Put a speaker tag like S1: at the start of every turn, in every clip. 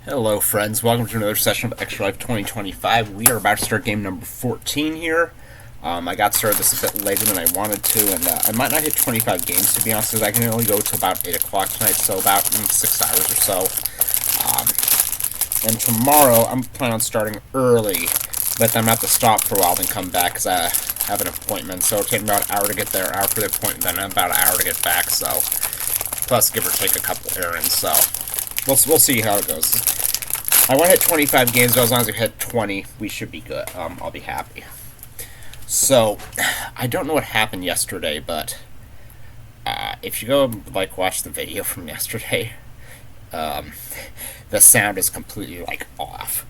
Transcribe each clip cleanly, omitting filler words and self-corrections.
S1: Hello, friends. Welcome to another session of Extra Life 2025. We are about to start game number 14 here. I got started this a bit later than I wanted to, and I might not hit 25 games, to be honest, because I can only go to about 8 o'clock tonight, so about 6 hours or so. And tomorrow, I'm planning on starting early, but then I'm going to have to stop for a while, then come back, because I have an appointment, so it'll take me about an hour to get there, hour for the appointment, then about an hour to get back, so plus give or take a couple errands, so we'll see how it goes. I want to hit 25 games, but as long as we hit 20, we should be good. I'll be happy. So, I don't know what happened yesterday, but if you go watch the video from yesterday, the sound is completely off.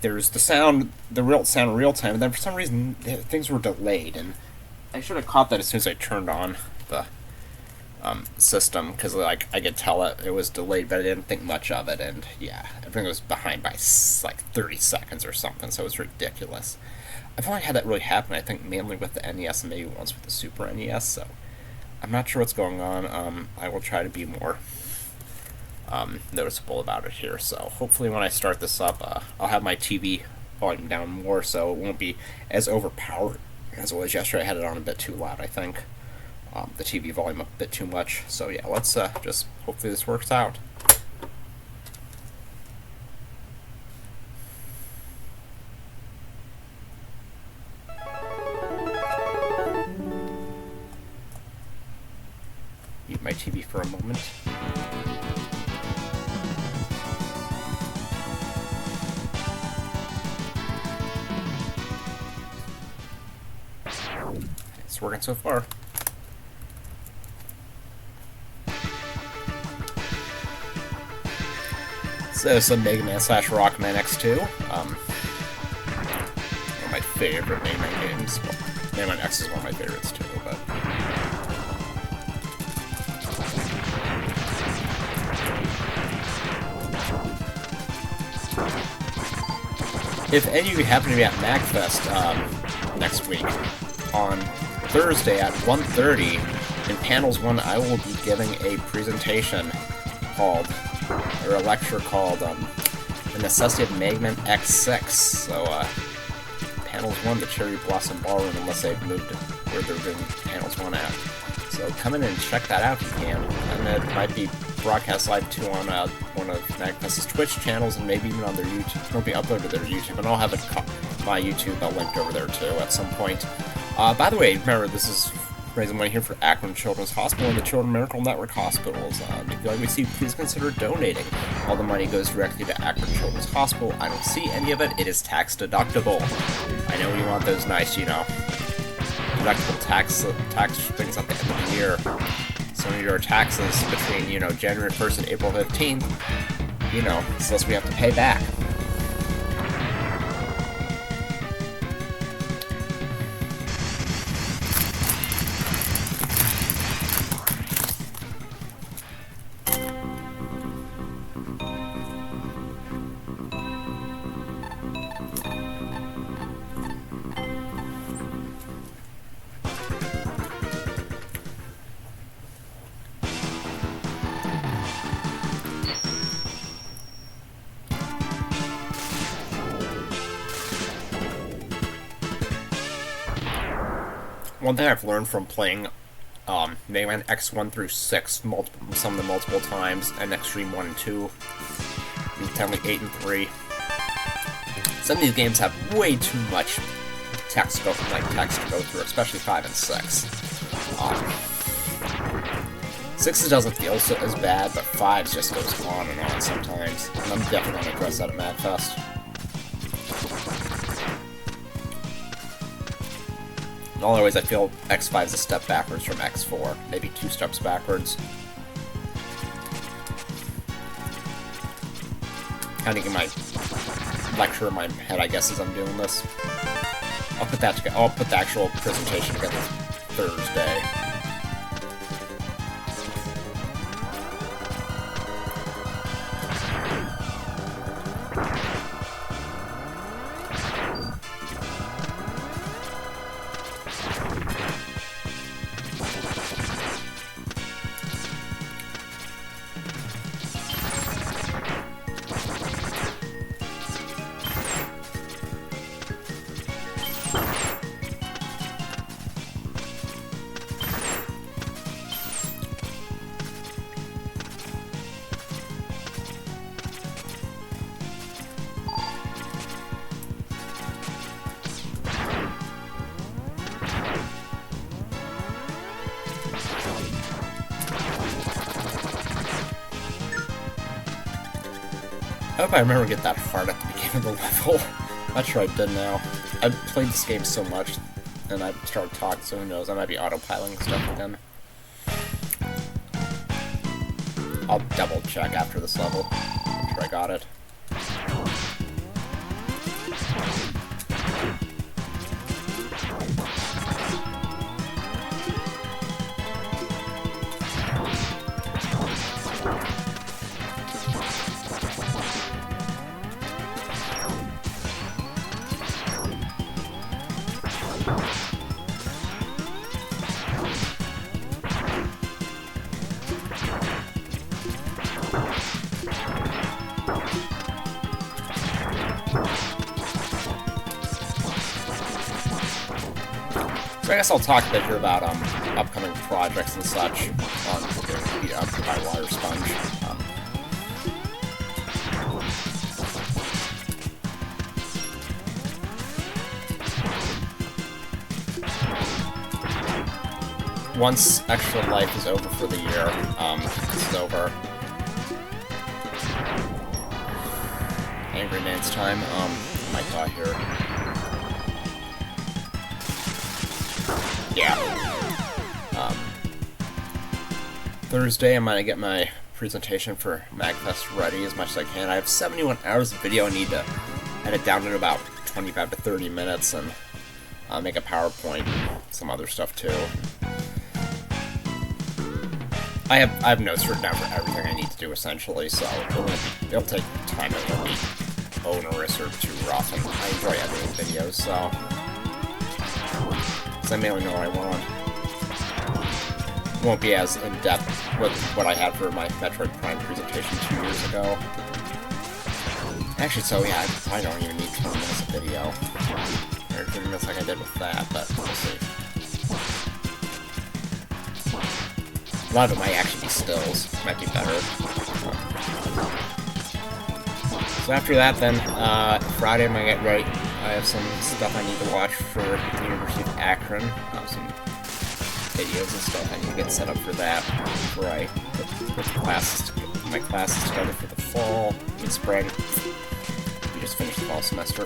S1: There's the real sound in real time, and then for some reason things were delayed, and I should have caught that as soon as I turned on the system, because I could tell it was delayed, but I didn't think much of it, and yeah, everything was behind by 30 seconds or something, so it was ridiculous. I've only had that really happen, I think, mainly with the NES and maybe once with the Super NES, so I'm not sure what's going on. I will try to be more noticeable about it here, so hopefully when I start this up, I'll have my TV volume down more, so it won't be as overpowered as it was yesterday. I had it on a bit too loud, I think. The TV volume a bit too much. So yeah, let's just hopefully this works out. Mute my TV for a moment. It's working so far. So some Mega Man / Rockman X2. One of my favorite Mega Man games. Well, Mega Man X is one of my favorites too, but if any of you happen to be at MagFest next week, on Thursday at 1:30, in Panels 1, I will be giving a presentation or a lecture called The Necessity of Mega Man X6. So, Panels 1, the Cherry Blossom Ballroom, unless they've moved to where they're doing Panels 1 at. So come in and check that out if you can. And it might be broadcast live too on one of MagFest's Twitch channels, and maybe even on their YouTube. It'll be uploaded to their YouTube, and I'll have my YouTube linked over there too at some point. By the way, remember, this is raising money here for Akron Children's Hospital and the Children's Miracle Network Hospitals. If you like what you see, please consider donating. All the money goes directly to Akron Children's Hospital. I don't see any of it. It is tax deductible. I know you want those nice, deductible tax things at the end of the year. Some of your taxes between, January 1st and April 15th, stuff we have to pay back. One thing I've learned from playing Mega Man X1 through 6 some of the multiple times, and Extreme 1 and 2, Nintendo 8 and 3, some of these games have way too much text to go through, especially 5 and 6. 6 doesn't feel as bad, but 5 just goes on and on sometimes, and I'm definitely going to address that at MagFest. In all other ways, I feel X5 is a step backwards from X4, maybe 2 steps backwards. Kind of get my lecture in my head, I guess, as I'm doing this. I'll put that together. I'll put the actual presentation together Thursday. I hope I remember to get that hard at the beginning of the level. Not sure I did now. I've played this game so much, and I've started talking, so who knows, I might be autopiloting stuff again. I'll double check after this level. Make sure I got it. So I guess I'll talk a bit here about upcoming projects and such on the Occupied Water Sponge. Once Extra Life is over for the year, this is over. Angry Man's time, might die here. Yeah. Thursday, I'm gonna get my presentation for MagFest ready as much as I can. I have 71 hours of video I need to edit down to about 25 to 30 minutes and make a PowerPoint, some other stuff too. I have notes written down for everything I need to do essentially, so it'll take time. It won't be onerous or too rough, and I enjoy editing videos, so I mainly know what I want. Won't be as in-depth with what I had for my Metroid Prime presentation 2 years ago. Actually, so yeah, I don't even need 20 minutes of video. Or 30 minutes like I did with that, but we'll see. A lot of it might actually be stills. Might be better. So after that, then, Friday I'm gonna get ready. I have some stuff I need to watch for the University of Akron. Some videos and stuff I need to get set up for that before I put my classes together for the fall and spring. We just finished the fall semester.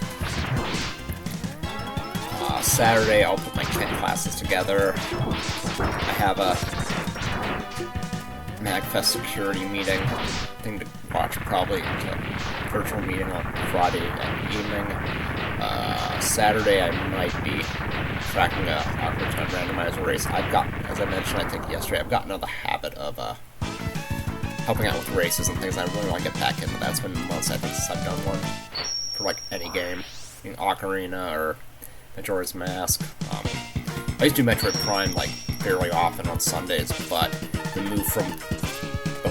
S1: Saturday I'll put my Kent classes together. I have a MagFest security meeting thing to watch, probably a virtual meeting on Friday evening. Saturday I might be tracking a Ocarina of Time randomizer race. I've got, as I mentioned I think yesterday, I've gotten into the habit of helping out with races and things. I really want to get back into that. It's been months I think since I've done one for like any game, Ocarina or Majora's Mask. I used to do Metroid Prime like fairly often on Sundays, but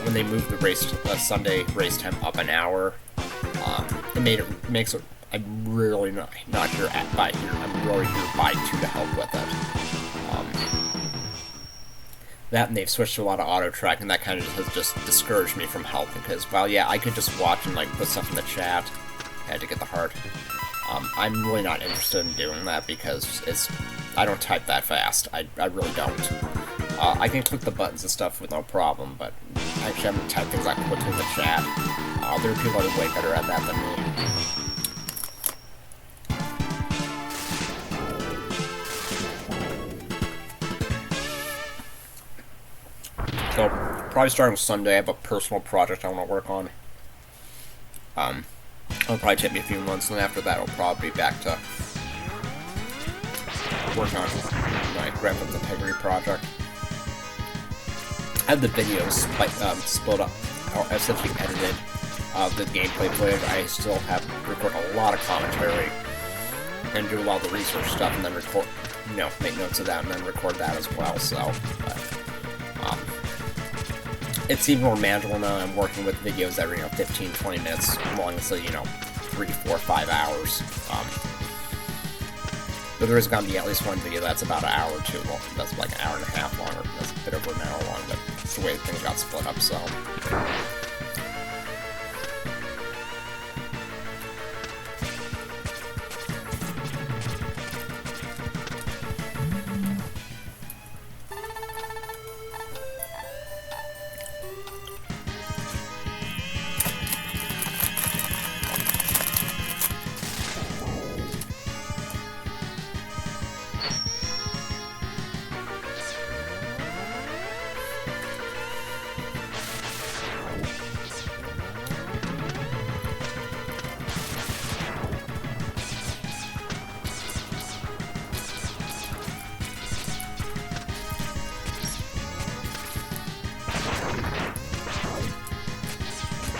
S1: when they moved the race Sunday race time up an hour, makes it. I'm really not here by here. I'm really here by 2 to help with it. That, and they've switched to a lot of auto track, and that kind of has just discouraged me from helping. Because while yeah, I could just watch and like put stuff in the chat, I had to get the heart. I'm really not interested in doing that because I don't type that fast. I really don't. I can click the buttons and stuff with no problem, but actually I'm going to type things like quickly in the chat. There are people that are way better at that than me. So, probably starting with Sunday, I have a personal project I want to work on. It'll probably take me a few months, and after that, I'll probably be back to working on my Grand Theft Integrity project. I have the videos split up, essentially edited, the gameplay footage. I still have to record a lot of commentary and do a lot of the research stuff, and then record, make notes of that, and then record that as well. So, it's even more manageable now. I'm working with videos every 15-20 minutes long, so 3, 4, 5 hours. But there is going to be at least one video that's about an hour or two long. That's like an hour and a half long, or that's a bit over an hour long, but it's the way things got split up, so.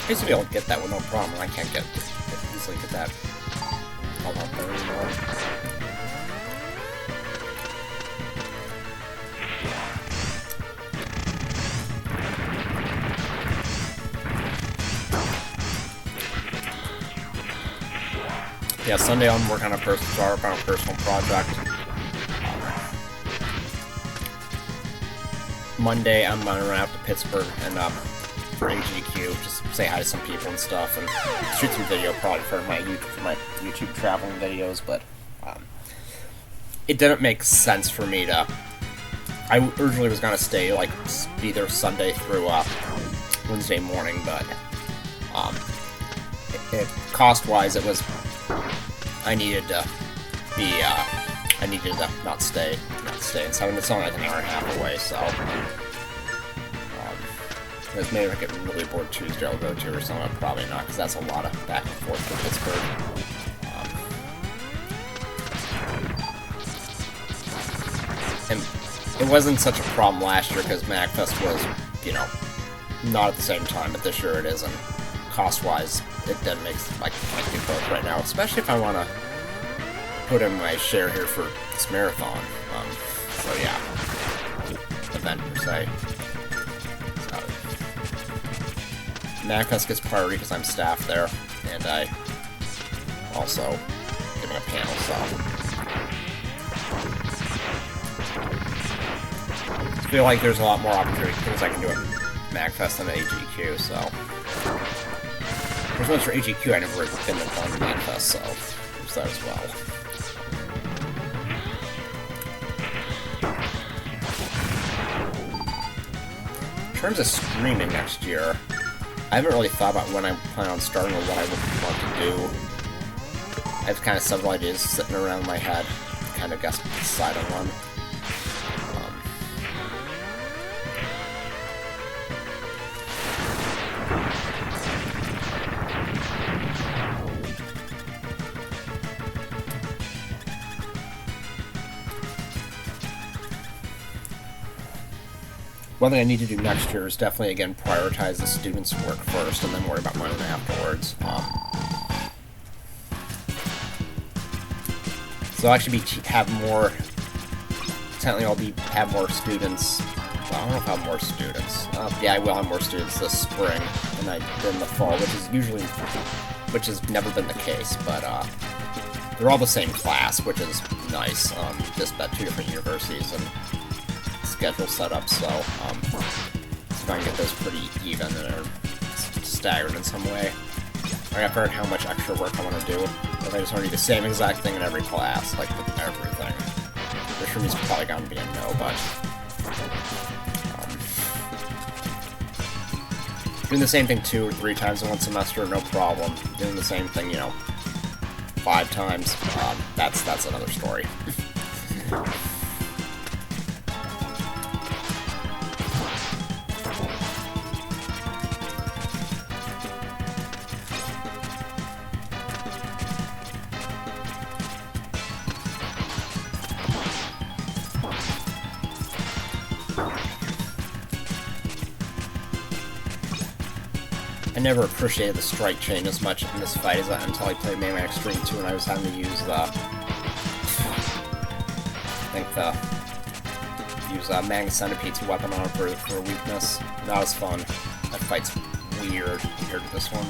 S1: I used to be able to get that with no problem. I can't easily get that all up there anymore. Yeah, Sunday I'm working on a personal project. Monday I'm gonna run out to Pittsburgh and for AGQ, just say hi to some people and stuff, and shoot some video probably for my YouTube traveling videos. But it didn't make sense for me to. I originally was gonna stay be there Sunday through Wednesday morning, but cost-wise it was. I needed to not stay, and so it's only like an hour and a half away, so because maybe if I get really bored Tuesday I'll go to or something, probably not, because that's a lot of back and forth to Pittsburgh. And it wasn't such a problem last year because MagFest was, not at the same time, but this year it is, and cost-wise, it doesn't make I can't do both right now, especially if I want to put in my share here for this marathon. So yeah, event per se. So, MagFest gets priority because I'm staff there, and I also giving a panel, so I feel like there's a lot more opportunity things I can do at MagFest than at AGQ, so. As much for AGQ, I never been to MagFest, so there's that as well. In terms of streaming next year, I haven't really thought about when I plan on starting or what I would want to do. I have kind of several ideas sitting around my head, kind of guess decide on one. One thing I need to do next year is definitely, again, prioritize the students' work first and then worry about mine afterwards. So I'll actually have more... Technically, I'll have more students... Well, I don't know if I'll have more students. Yeah, I will have more students this spring than I did in the fall, which has never been the case, but they're all the same class, which is nice. Just at two different universities and schedule set up, so if I can get those pretty even or staggered in some way. I gotta figure out how much extra work I want to do. If I just want to do the same exact thing in every class, like with everything. Which for me is probably gonna be a no, but doing the same thing 2 or 3 times in one semester, no problem. Doing the same thing, 5 times, that's another story. I never appreciated the strike chain as much in this fight until I played Mega Man Extreme 2 and I was having to use Magna Centipede's weapon on it for weakness. That was fun. That fight's weird compared to this one.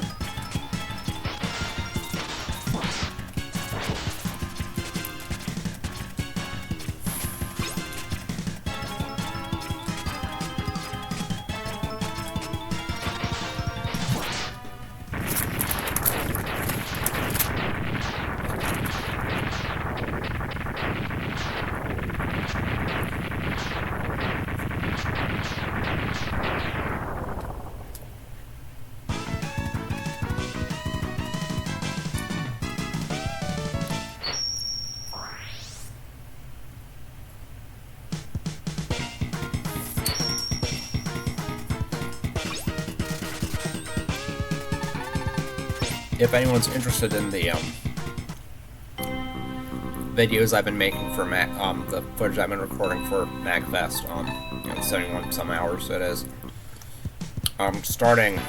S1: If anyone's interested in the videos I've been making for the footage I've been recording for MagFest, 71 some hours it is. Starting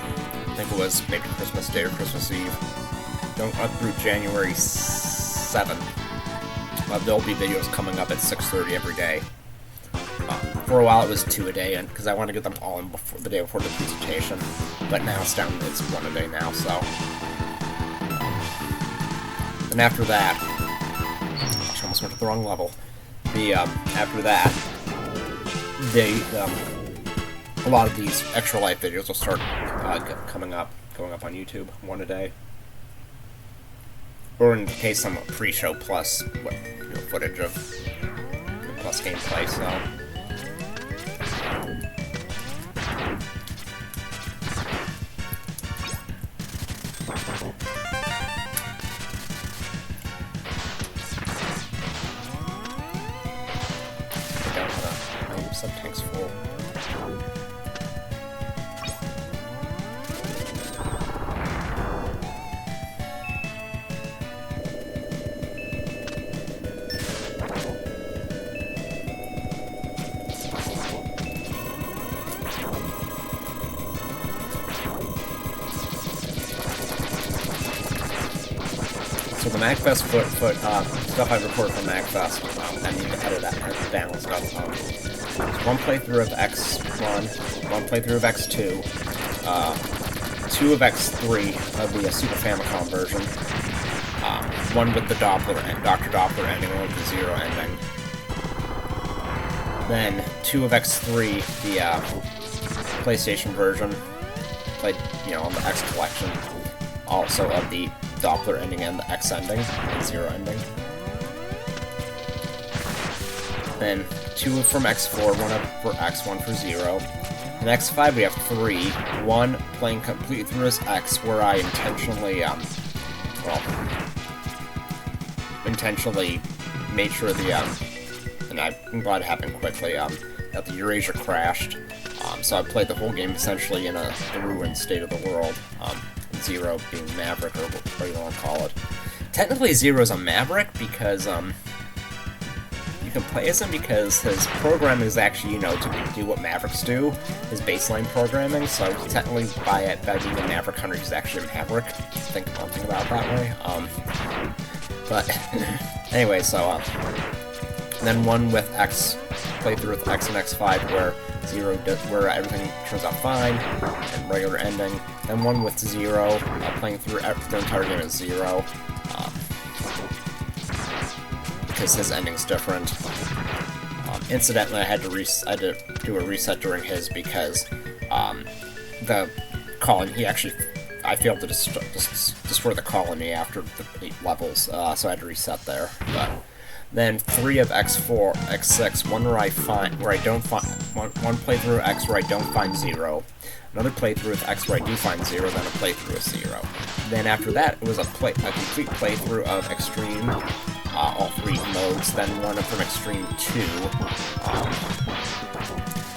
S1: think it was maybe Christmas Day or Christmas Eve. Going up through January 7th. There'll be videos coming up at 6:30 every day. For a while it was 2 a day, and because I want to get them all in before the day before the presentation. But now it's 1 a day now, so. And after that, gosh, I almost went to the wrong level. After that, a lot of these extra life videos will start going up on YouTube 1 a day. Or in case some pre-show plus footage of plus gameplay, so. Sub-tank's full. So the MagFest stuff I recorded from MagFest, I need to edit that down and stuff. One playthrough of X1, one playthrough of X2, 2 of X3 of the Super Famicom version, one with the Dr. Doppler ending, one with the Zero ending. Then 2 of X3, the PlayStation version, played on the X collection, also of the Doppler ending and the X ending, and Zero ending. Then 2 from X4, 1 for X, 1 for Zero. In X5 we have 3. 1 playing completely through as X, where I intentionally made sure and I'm glad it happened quickly, that the Eurasia crashed. So I played the whole game essentially in the ruined state of the world. Zero being Maverick, or what you want to call it. Technically Zero's a Maverick because, you can play as him because his programming is actually, to do what Mavericks do, his baseline programming, so technically by being a Maverick Hunter, he's actually a Maverick. Think about it that way. But, anyway, so, then 1 with X, playthrough with X and X5, where where everything turns out fine, and regular ending. Then 1 with Zero, playing through the entire game as Zero, because his ending's different. Incidentally, I had to do a reset during his because the colony, I failed to destroy the colony after the 8 levels, so I had to reset there. But then 3 of X4, X6, one playthrough of X where I don't find Zero, another playthrough of X where I do find Zero, then a playthrough of Zero. Then after that, it was a complete playthrough of Extreme, all 3 modes, then 1 from Extreme 2,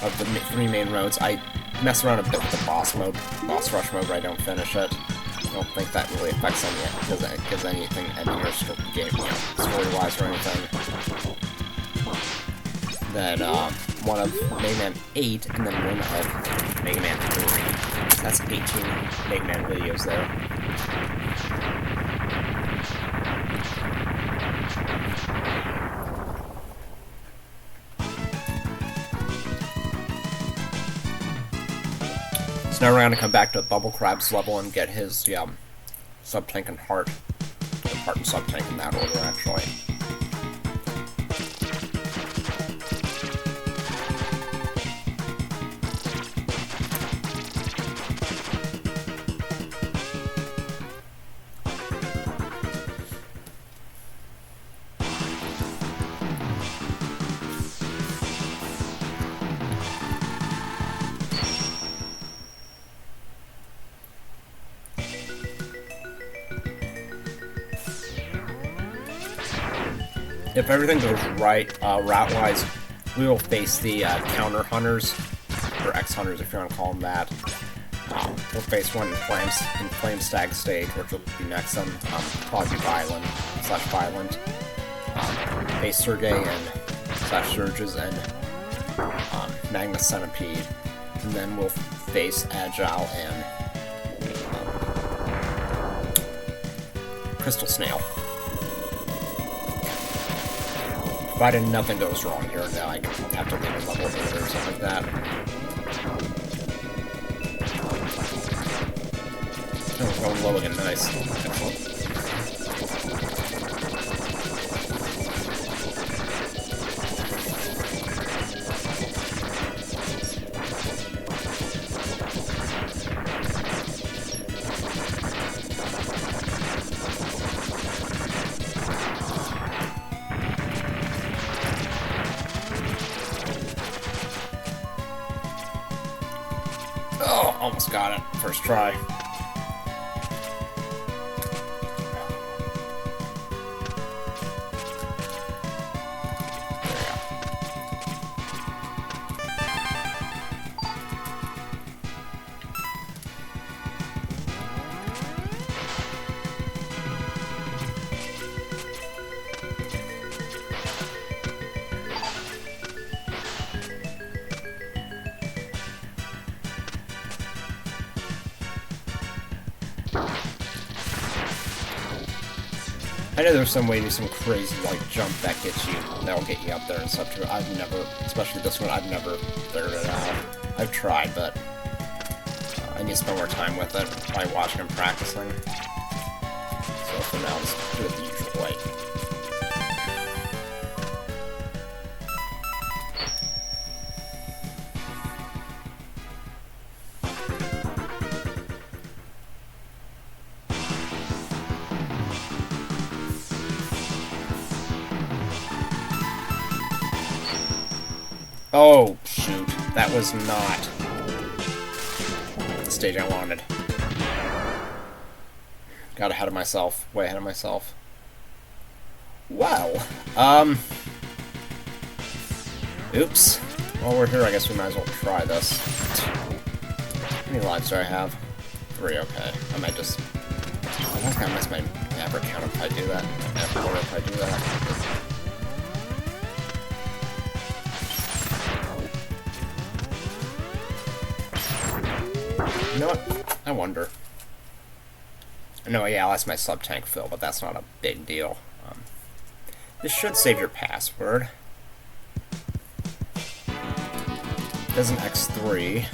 S1: of the 3 main modes. I mess around a bit with the boss rush mode, where I don't finish it. I don't think that really affects anything ending or story-wise or anything. Then 1 of Mega Man 8, and then 1 of Mega Man 3. So that's 18 Mega Man videos there. So now we're going to come back to Bubble Crab's level and get his Sub-Tank and Heart. Heart and Sub-Tank in that order, actually. If everything goes right, route-wise, we will face the counter hunters, or X-hunters if you want to call them that. We'll face one in Flame Stag stage, which will be next on probably Violent. Face Sergei and Surges and Magnus Centipede. And then we'll face Agile and Crystal Snail. Provided nothing goes wrong here, now I have to leave a level 8 or something like that. Oh, going low again, nice. Excellent. Oh, almost got it. First try. I know there's some way to do some crazy, like, jump that gets you, that'll get you up there and stuff too. I've never, especially this one, I've never figured it out. I've tried, but I need to spend more time with it, by watching and practicing. So for now, just do it the usual way. Oh, shoot. That was not the stage I wanted. Got ahead of myself. Way ahead of myself. Well, oops. While we're here, I guess we might as well try this. How many lives do I have? 3, okay. I might just... I think I miss my average count if I do that. If I do that. You know what? I wonder. No, yeah, that's my sub-tank fill, but that's not a big deal. This should save your password. There's an X3.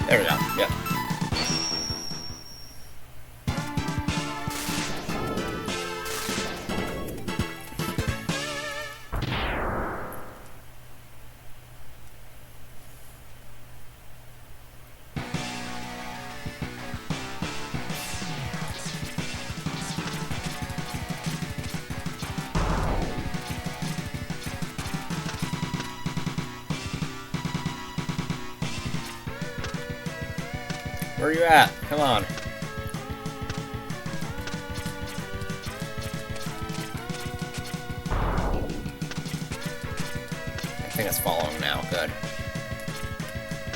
S1: There we go, yep. Where are you at? Come on. I think it's following now. Good.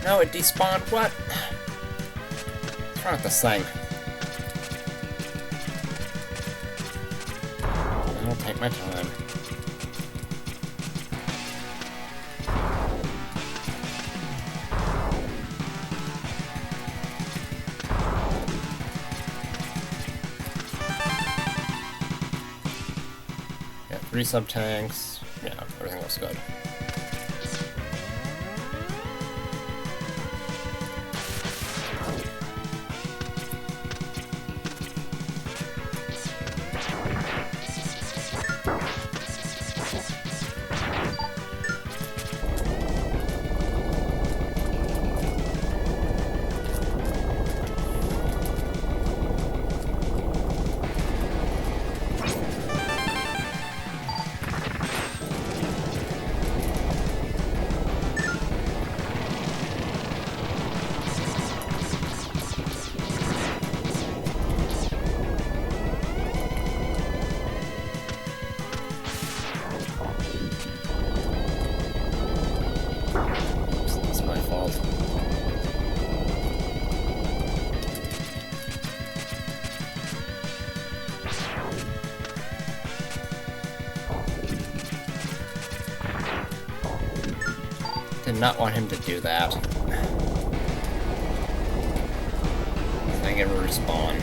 S1: No, it despawned. What? What's wrong with this thing? I'll take my time. Yeah, 3 sub-tanks. Yeah, everything looks good. not want him to do that. I get a respawn.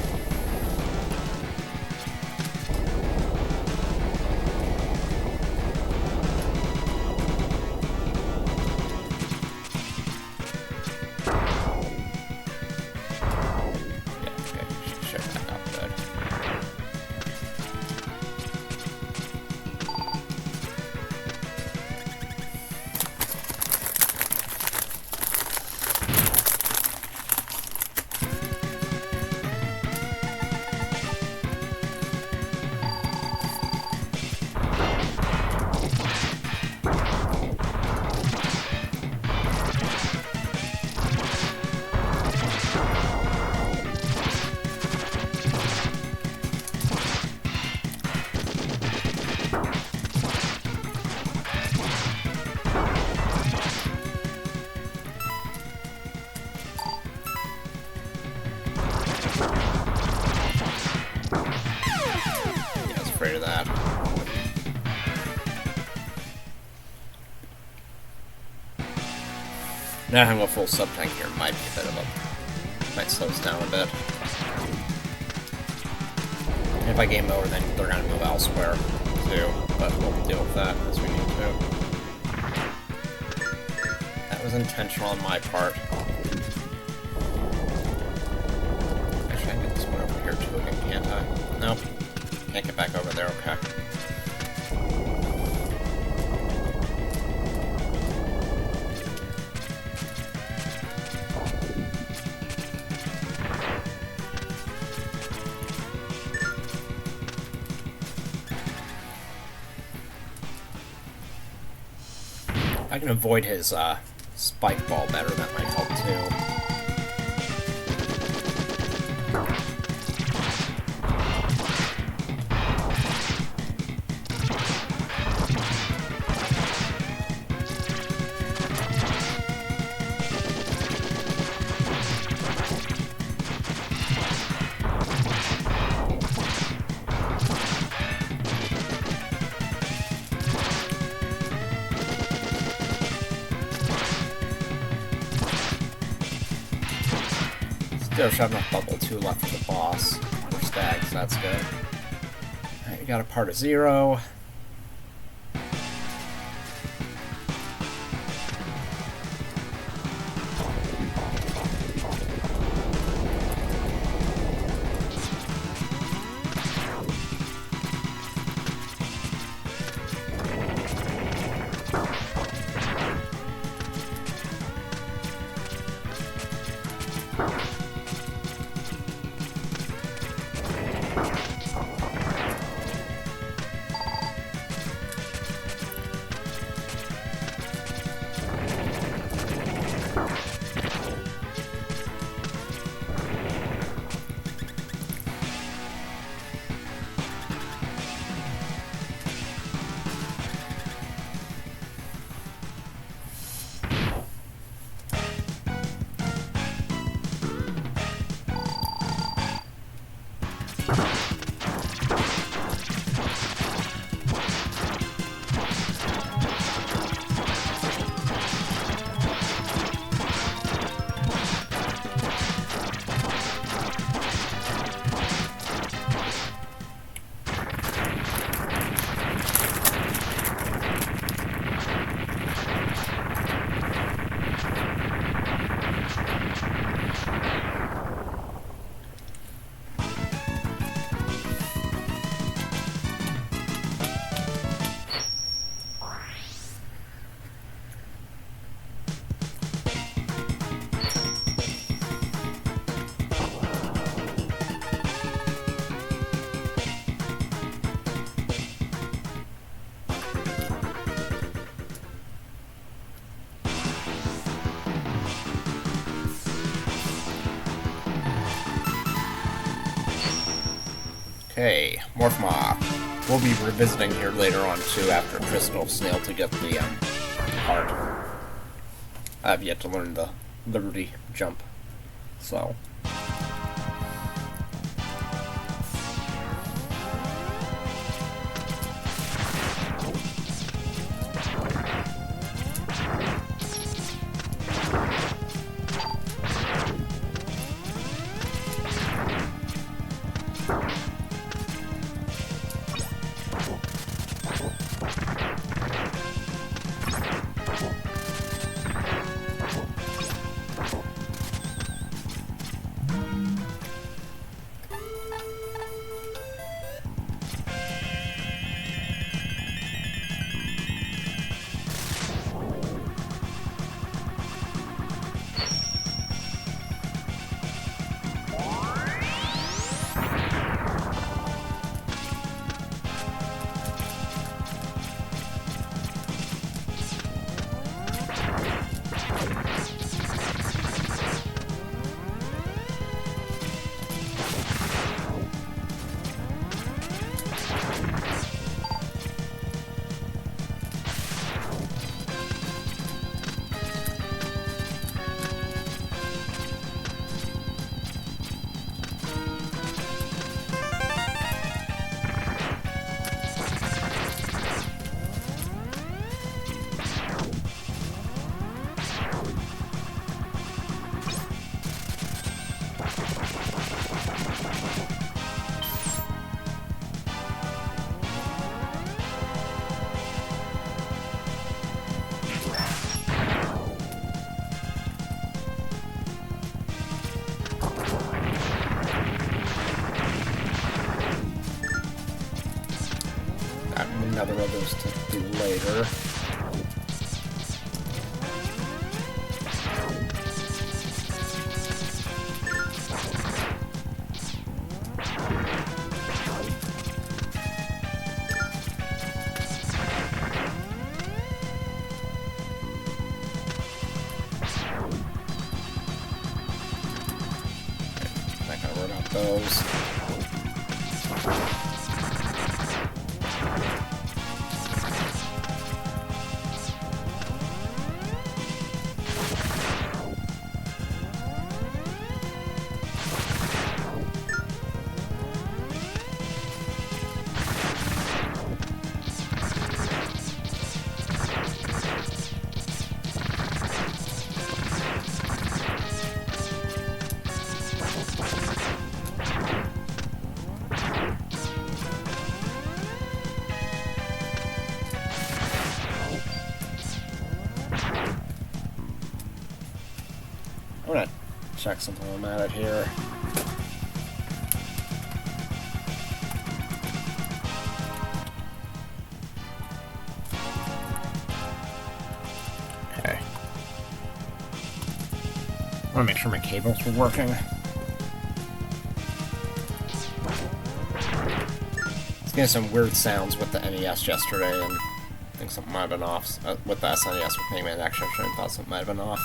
S1: Now having a full sub tank here might be a bit of a... might slow us down a bit. And if I game over, then they're gonna move elsewhere, too. But we'll deal with that as we need to. That was intentional on my part. Actually, I can get this one over here, too, again, can't I? Nope. Can't get back over there, okay. I can avoid his spike ball better, that might help too. Still should have enough bubble 2 left for the boss. Or stags, that's good. Alright, we got a part of 0. Okay, Morphmoth. We'll be revisiting here later on, too, after Crystal Snail to get the heart. I have yet to learn the Liberty jump, so... Another one of those to do later. Not gonna worry about those. I'm gonna check something I'm at it here. Okay. I wanna make sure my cables were working. I was getting some weird sounds with the NES yesterday, and I think something might have been off. With the SNES with Mega Man Action, I thought something might have been off.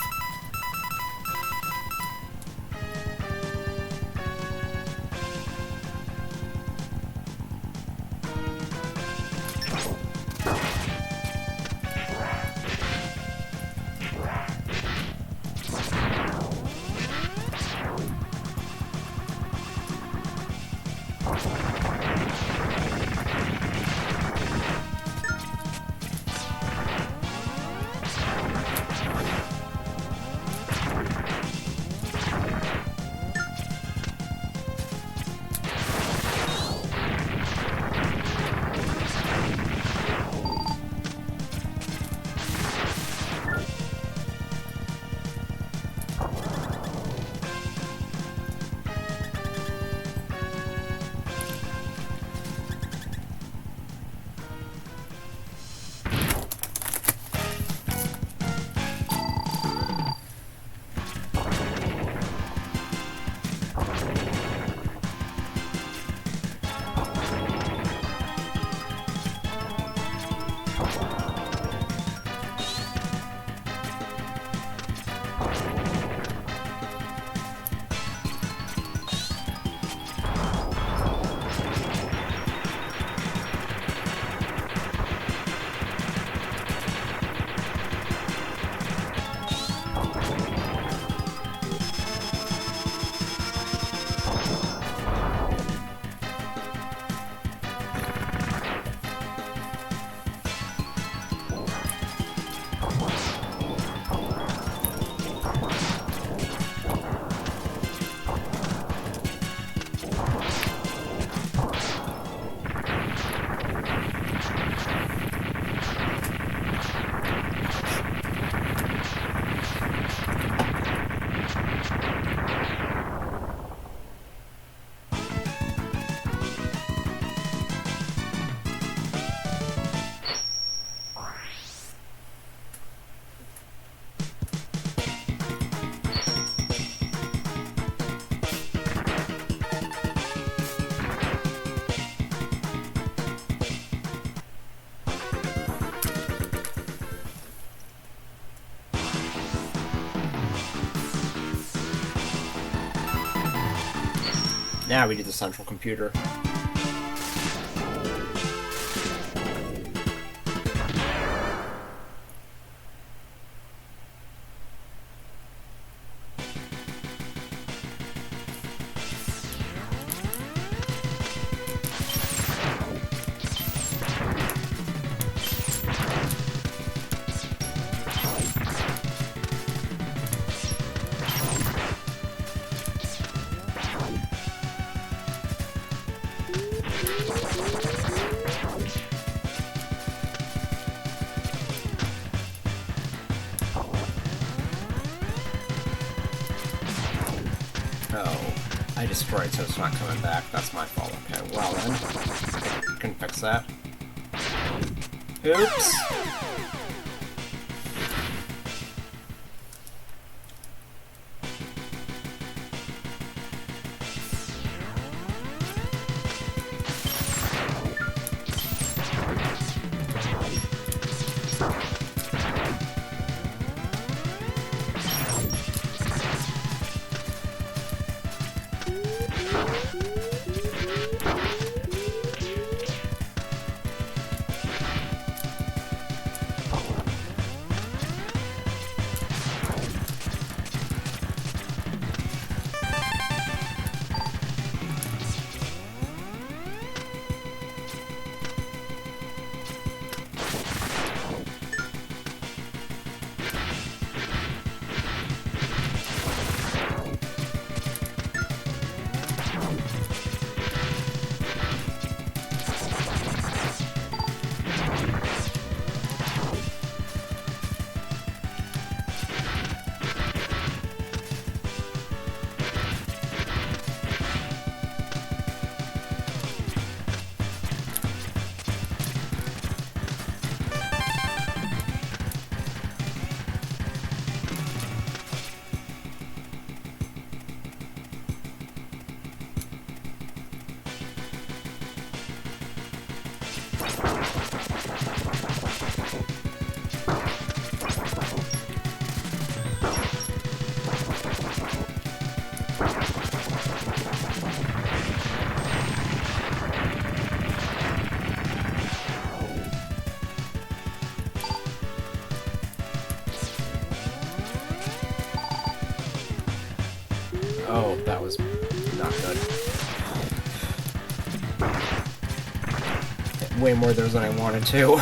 S1: Now we need the central computer. Oh, I destroyed so it's not coming back. That's my fault. Okay, well then. Can fix that. Oops! Oh, that was not good. Way more there than I wanted to.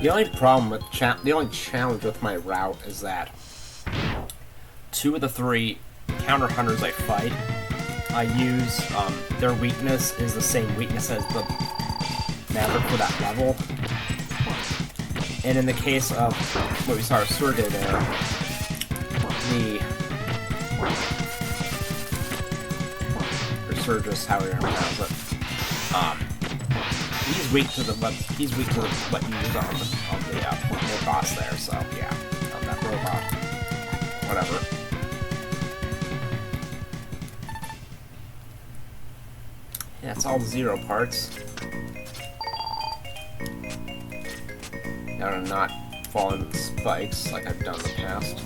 S1: The only challenge with my route is that 2 of the 3 counter hunters I fight, I use their weakness is the same weakness as the Maverick for that level. And in the case of what we saw with Surge there, the Resurgence, however you pronounce it, he's weak to the what you use on the boss there. So yeah, that It's all 0 parts. Gotta not fall into spikes like I've done in the past.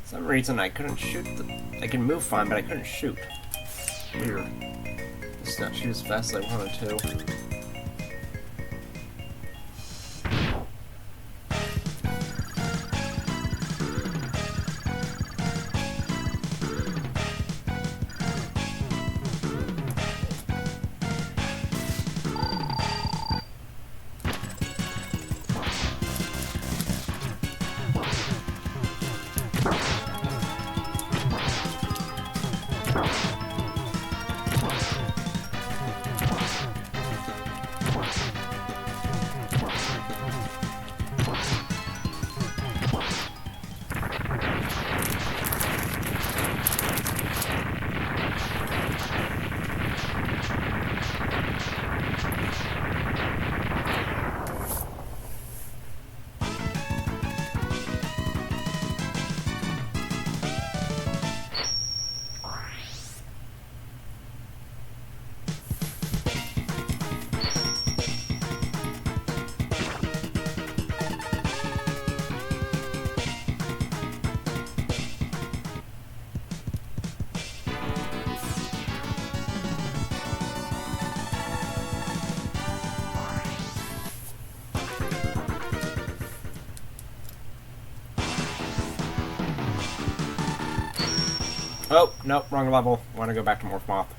S1: For some reason I couldn't shoot I can move fine, but I couldn't shoot. Weird. Just not shoot as fast as I wanted to. Oh, nope, wrong level. Want to go back to Morph Moth.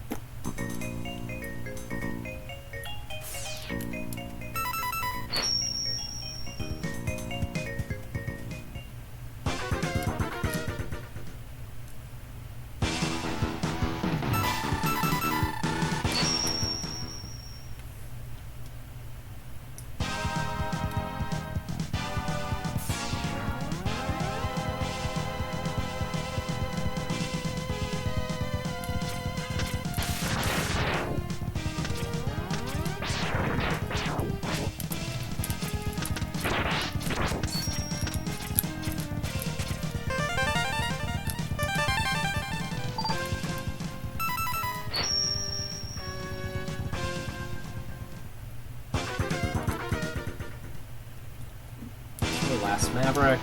S1: Last Maverick.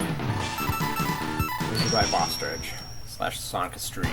S1: Goodbye Bostridge. / Sonic Streak.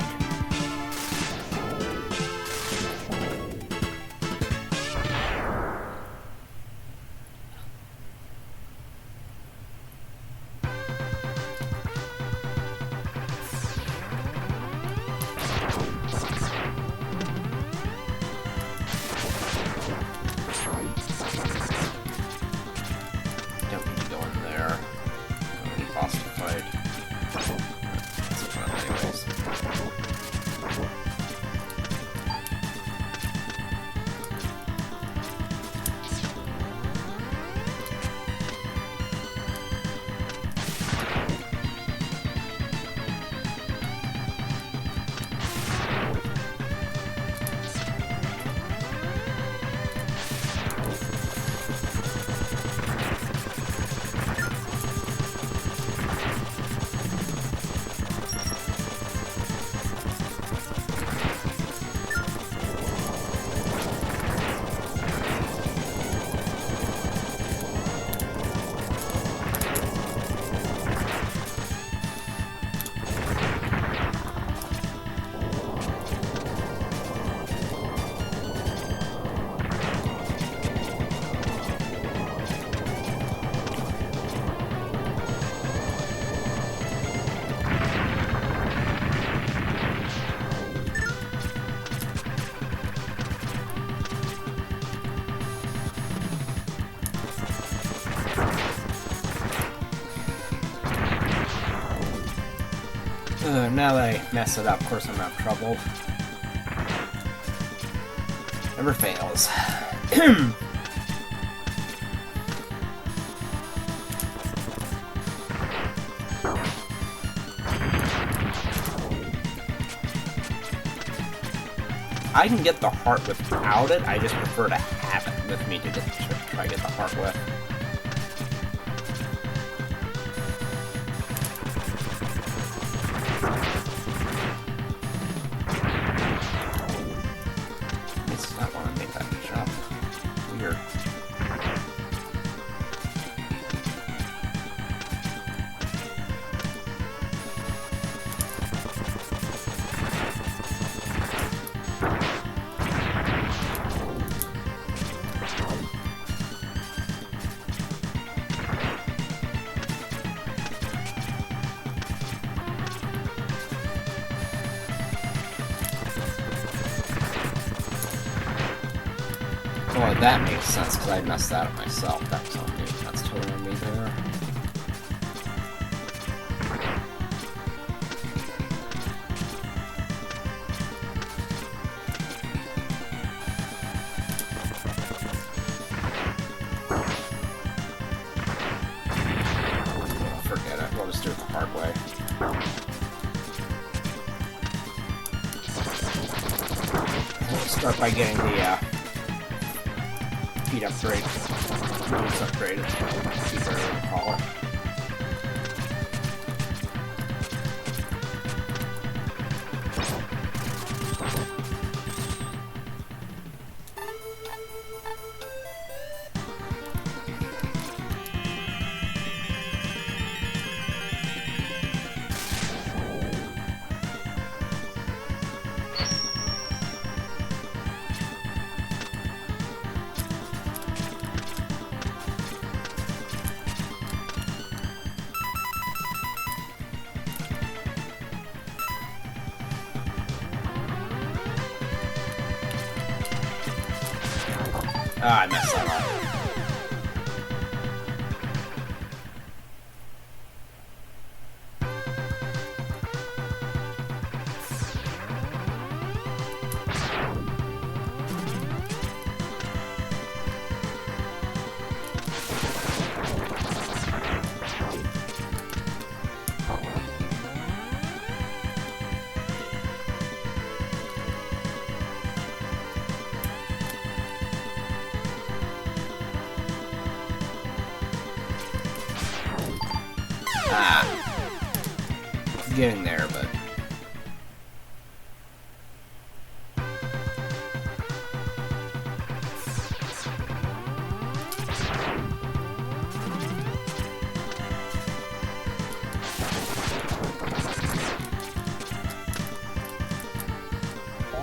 S1: Now that I mess it up, of course I'm gonna have trouble. Never fails. I can get the heart without it, I just prefer to have it with me to just try to get the heart with. Well, that makes sense, because I messed that up myself. That's on me. That's totally on me there. Forget it. We'll just do it the hard way. We'll start by getting the, speed upgrade. It's upgraded. Whatever you call it. Ah, I messed that up. Ah. Getting there, but...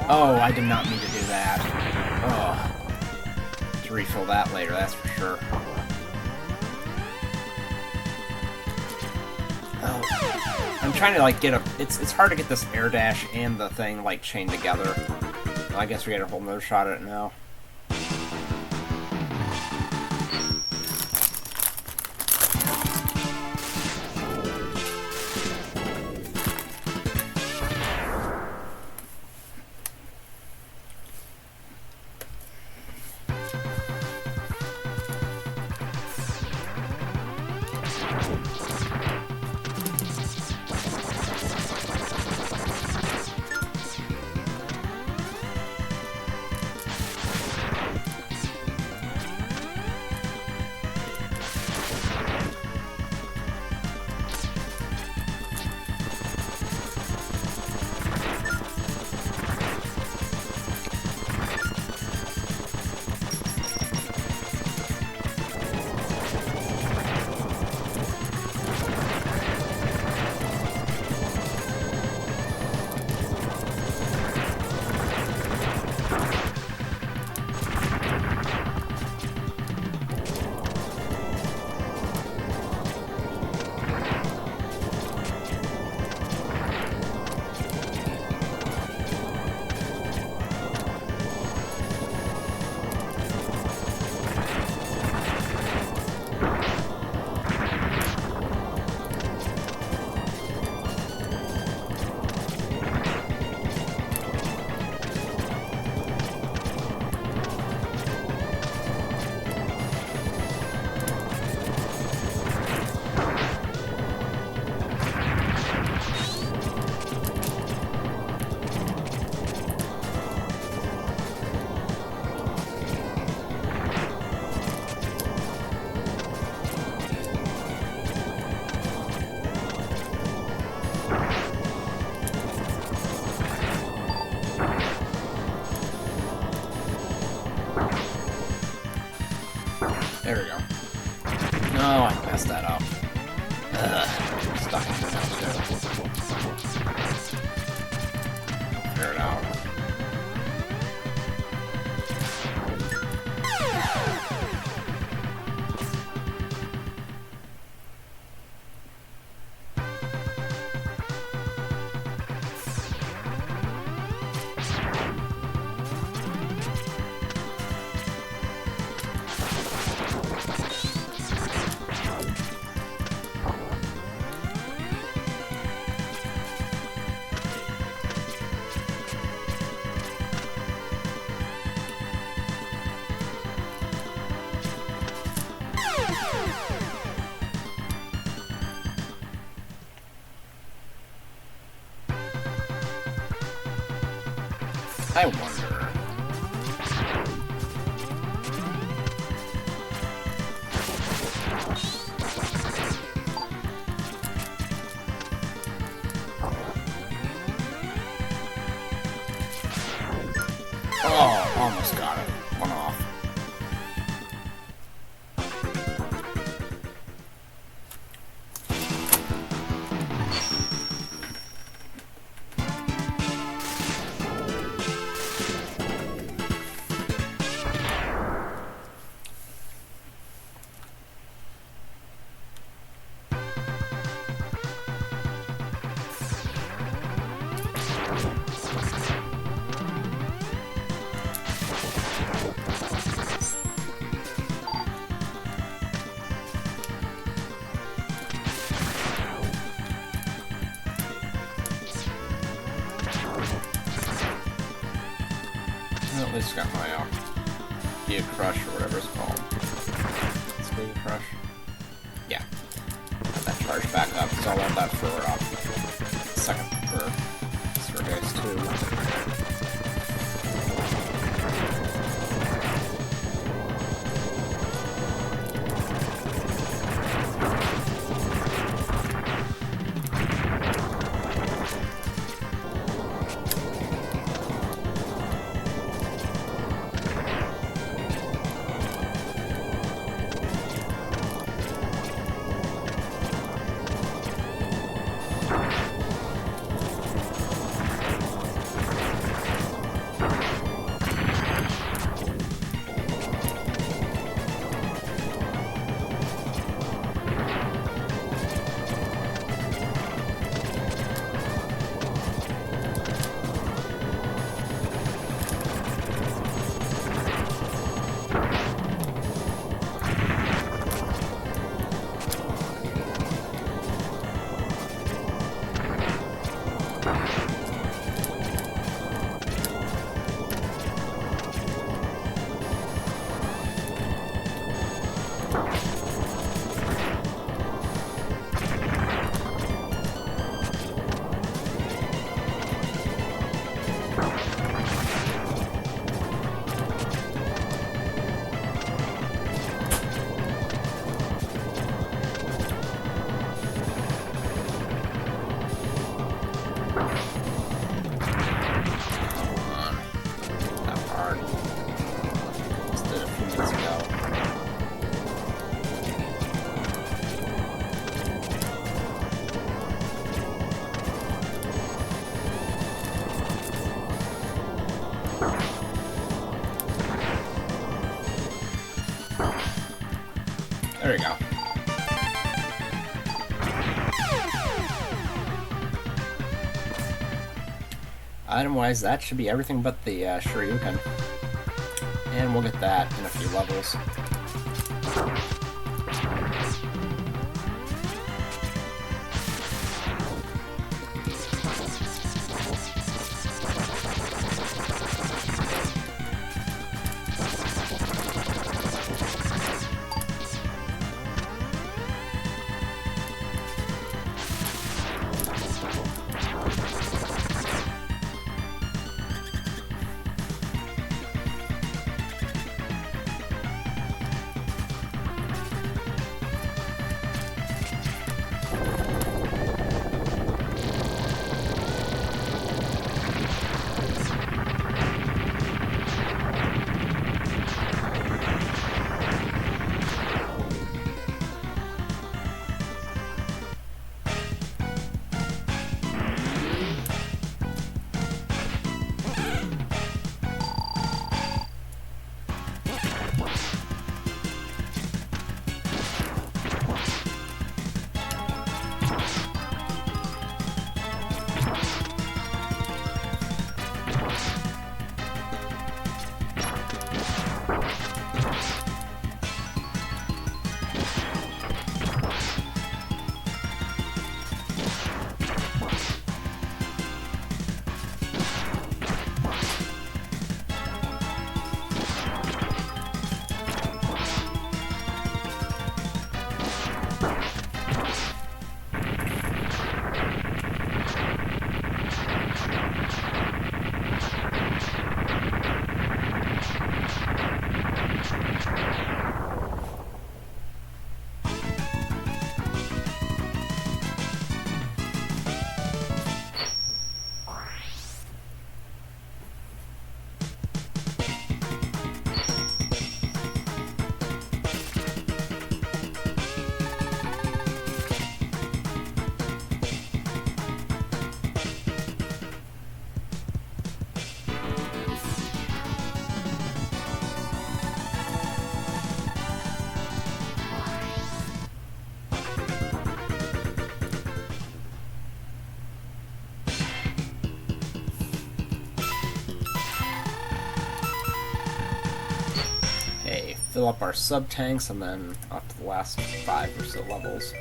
S1: Oh, I did not mean to do that. Oh. To refill that later, that's for sure. Oh. I'm trying to, like, get a... It's hard to get this air dash and the thing, like, chained together. I guess we get a whole nother shot at it now. There we go. No, I messed that up. Ugh. Stuck in it now, too. Figure it out. I wonder. Oh, almost got it. One off. least got my Via Crush or whatever it's called. It's Via Crush. Yeah. Got that charge back up, so I want that for second for Surveys too. There we go. Item-wise, that should be everything but the Shoryuken. And we'll get that in a few levels. Fill up our sub-tanks, and then up to the last 5 or so levels.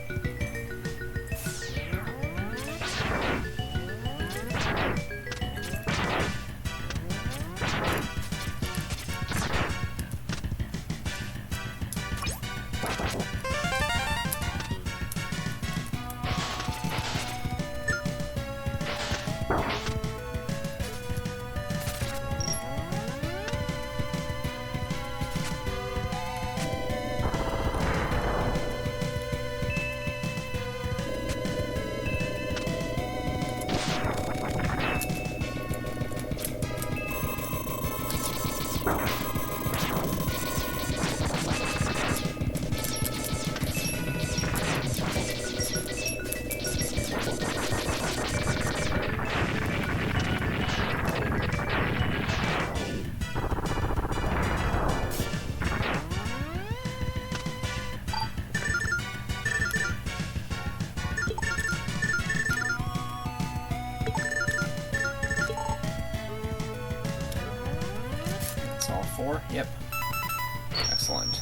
S1: That's all 4? Yep. Excellent.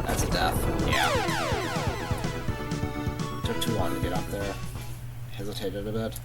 S1: That's a death. Yeah. Took too long to get up there. Hesitated a bit.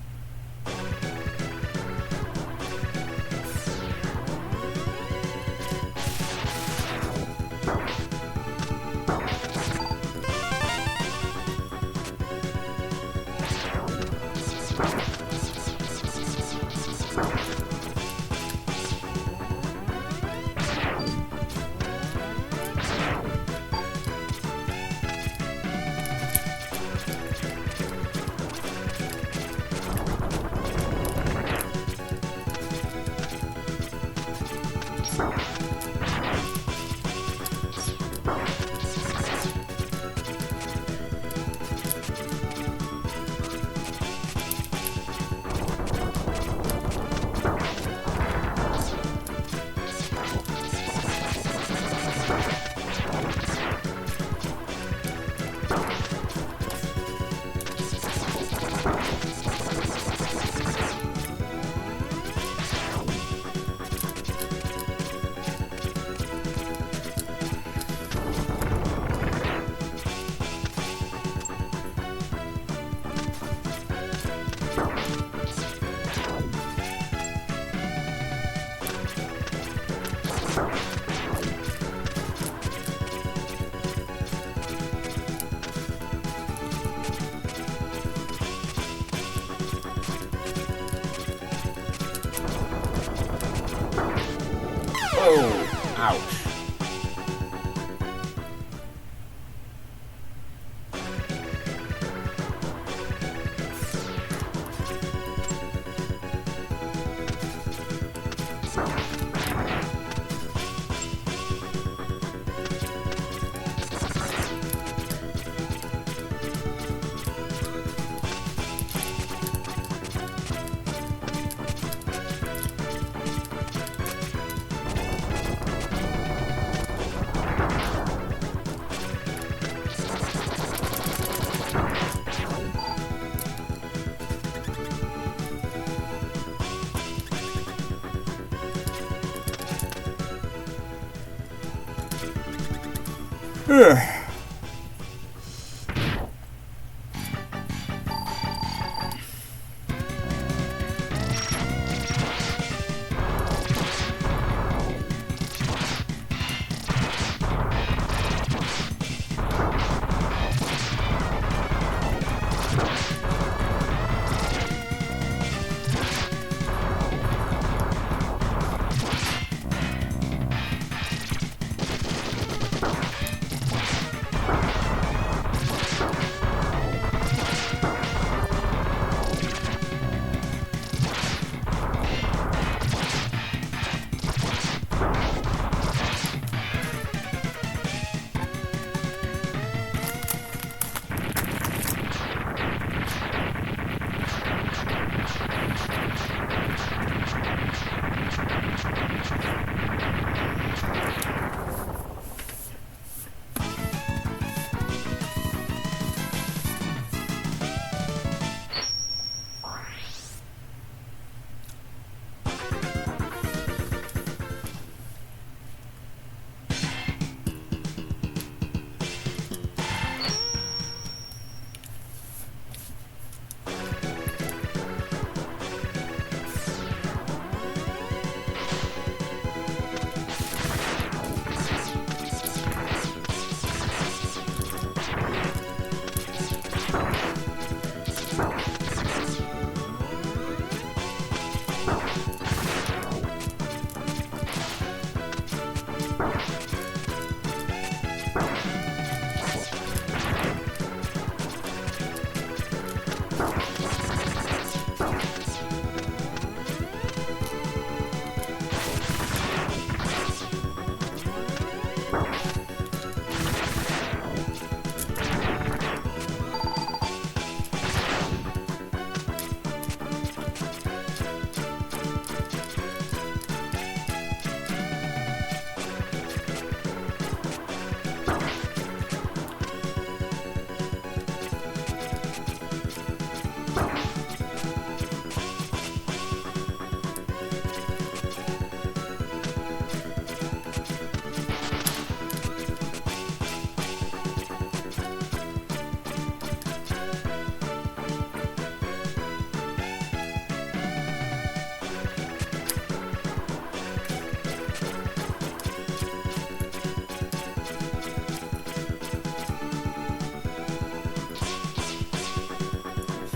S1: Oh, ouch.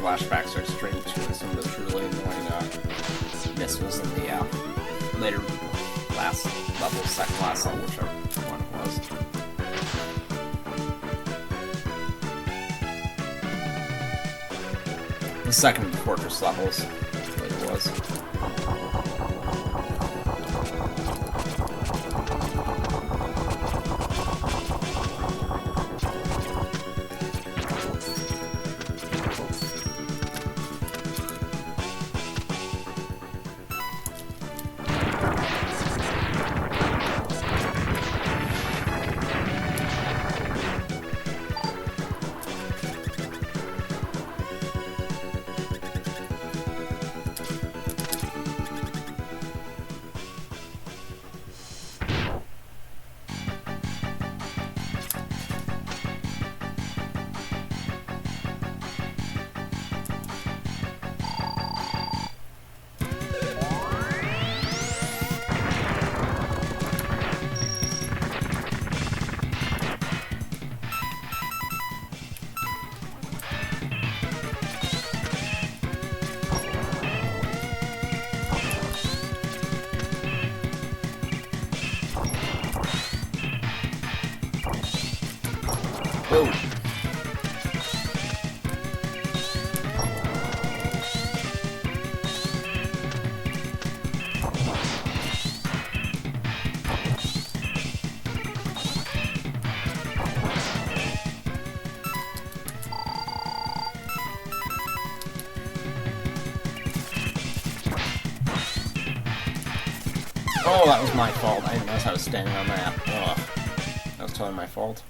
S1: Flashbacks are Extreme 2 and some of those really annoying missiles in the later last level, second last level, whichever one it was. The second of the fortress levels, I believe it was. Whoa. Oh, that was my fault. I didn't notice I was standing on that. Ugh. That was totally my fault.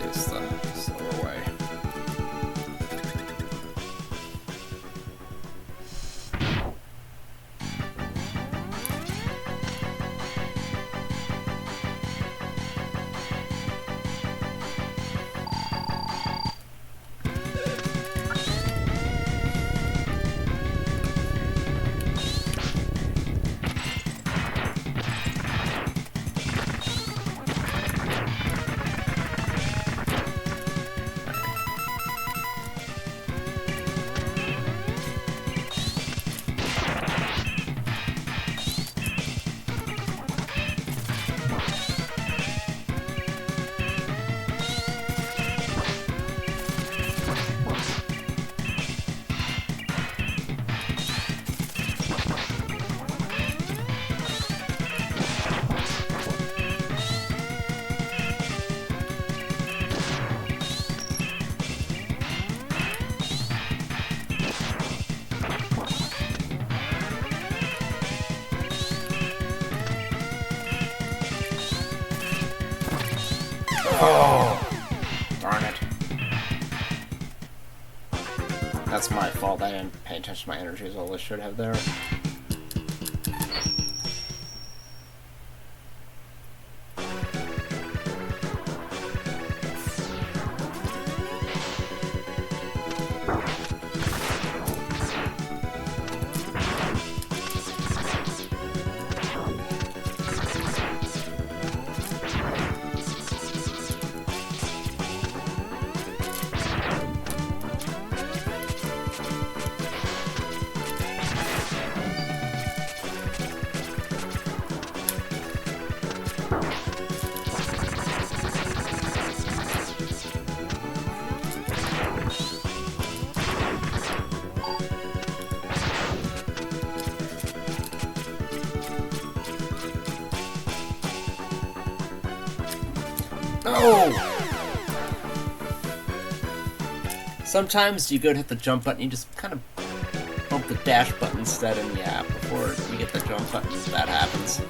S1: It's the slower way. Oh, darn it. That's my fault. I didn't pay attention to my energy as well as I should have there. No! Sometimes you go to hit the jump button, you just kind of bump the dash button instead, and yeah, before you get the jump button, that happens.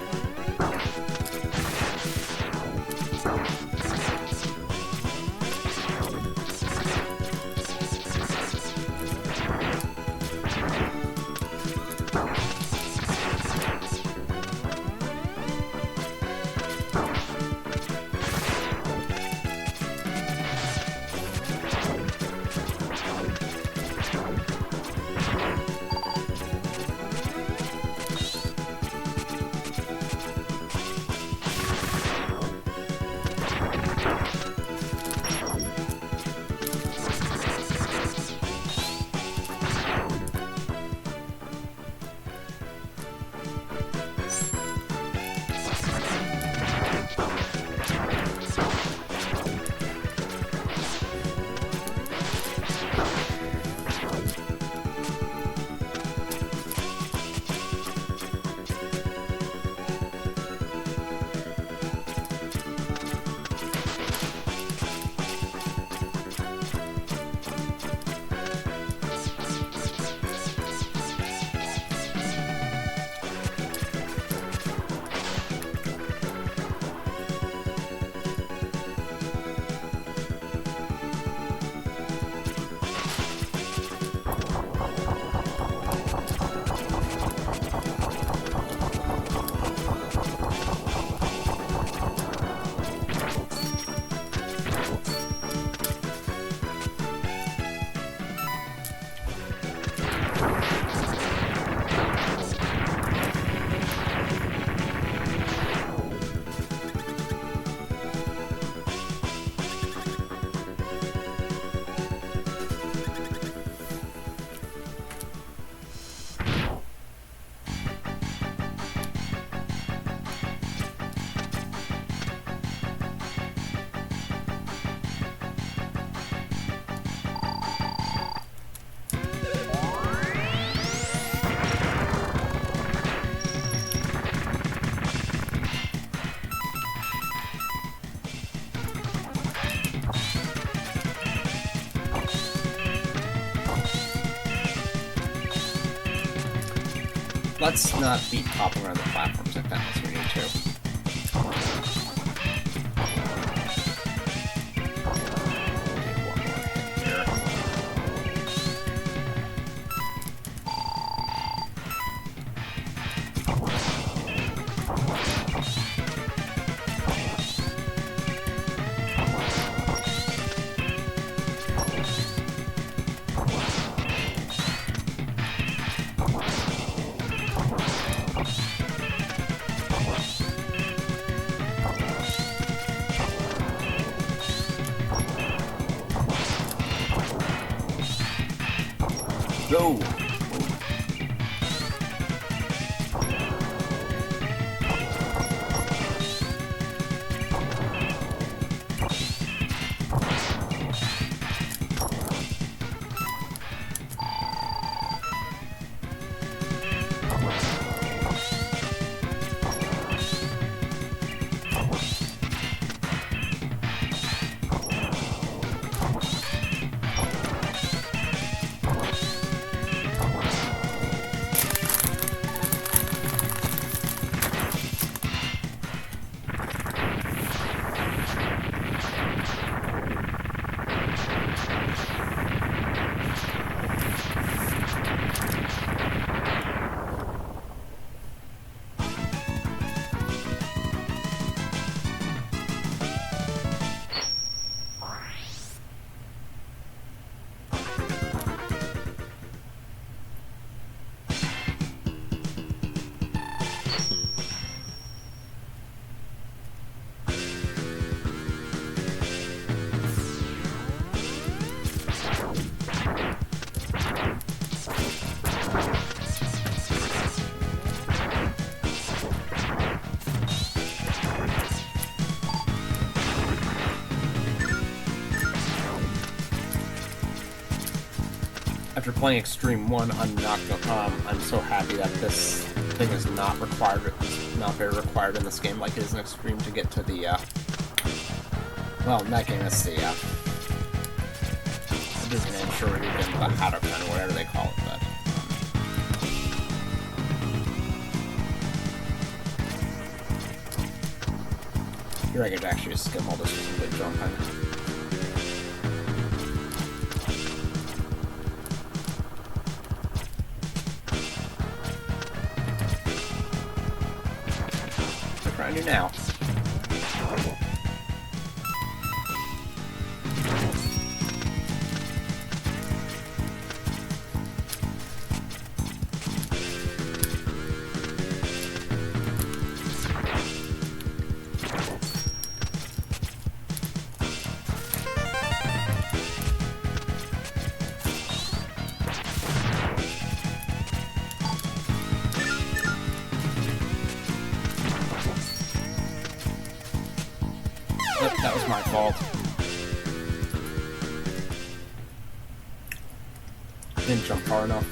S1: Let's not be hopping around the platforms like that unless we need to. Take one more hit here. Go! After playing Extreme 1, I'm so happy that this thing is not required, not very required in this game like it is in Extreme to get to the Well, in that game, it's the, it isn't ensure you're getting the Hadoken, or whatever they call it, but... Here I could actually just skim all this with simply jumping. What can I do now? That was my fault. Didn't jump far enough.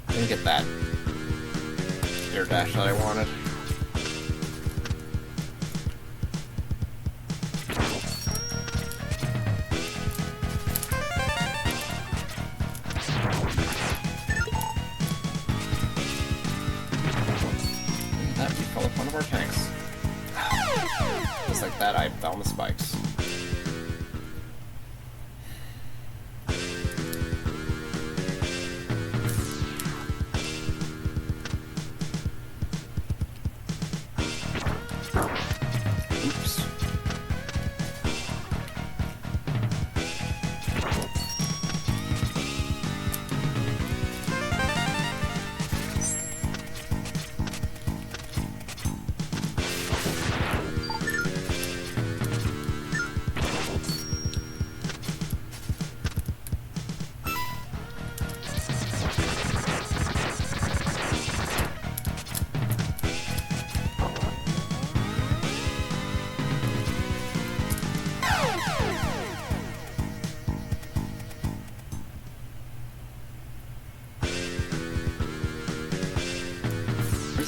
S1: Didn't get that air dash that I wanted. That we fell up one of our tanks. Just like that, I found the spikes. Oops.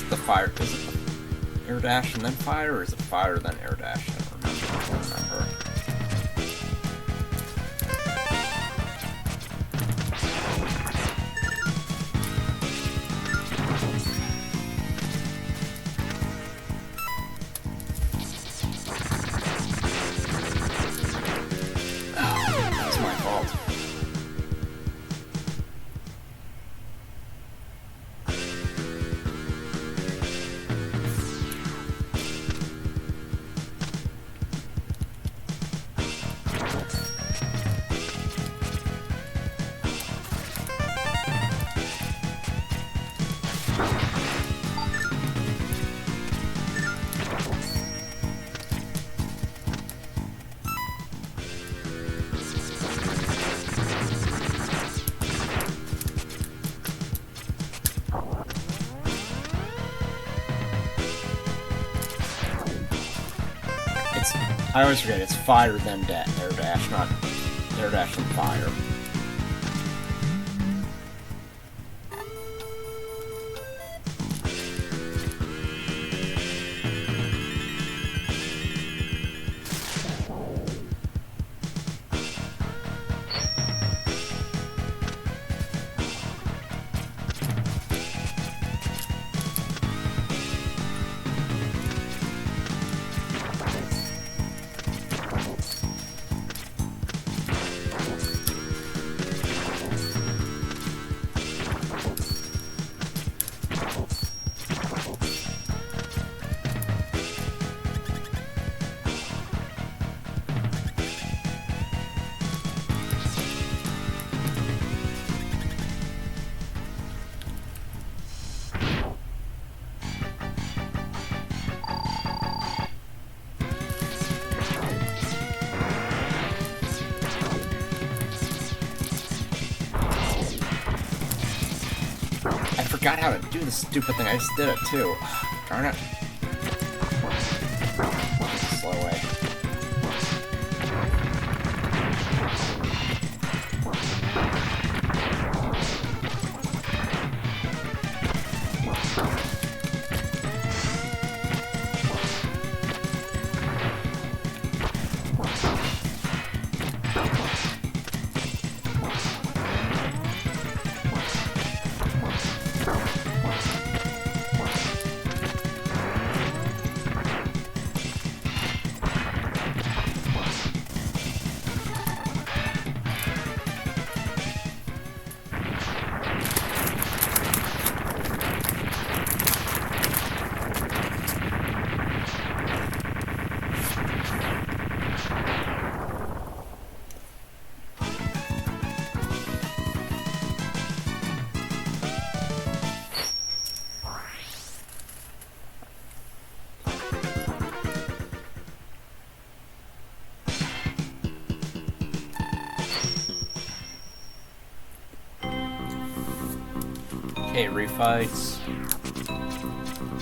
S1: The fire, is it air dash and then fire, or is it fire then air dash? I don't remember. Oh, that's my fault. I always forget, it's fire then air dash, not air dash and fire. forgot how to do this stupid thing. I just did it too. Darn it. Slow way. Okay, refights.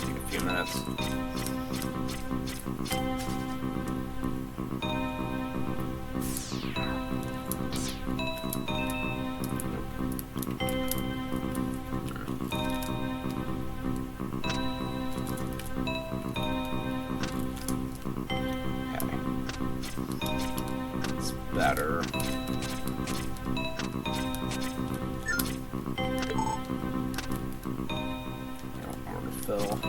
S1: Take a few minutes. Okay. It's better. Fill.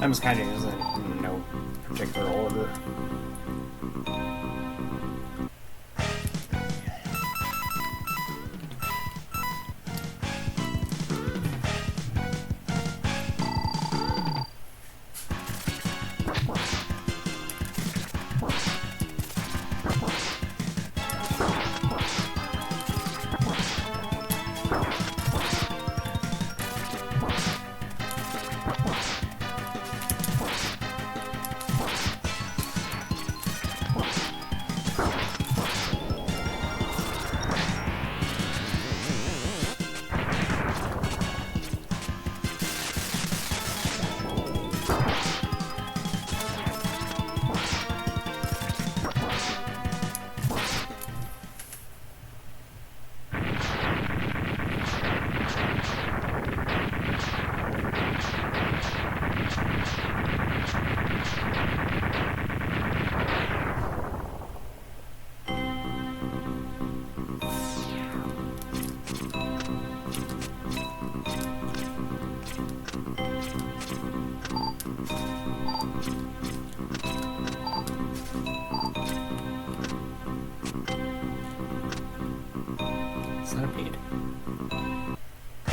S1: I'm just kind of using it in no particular order.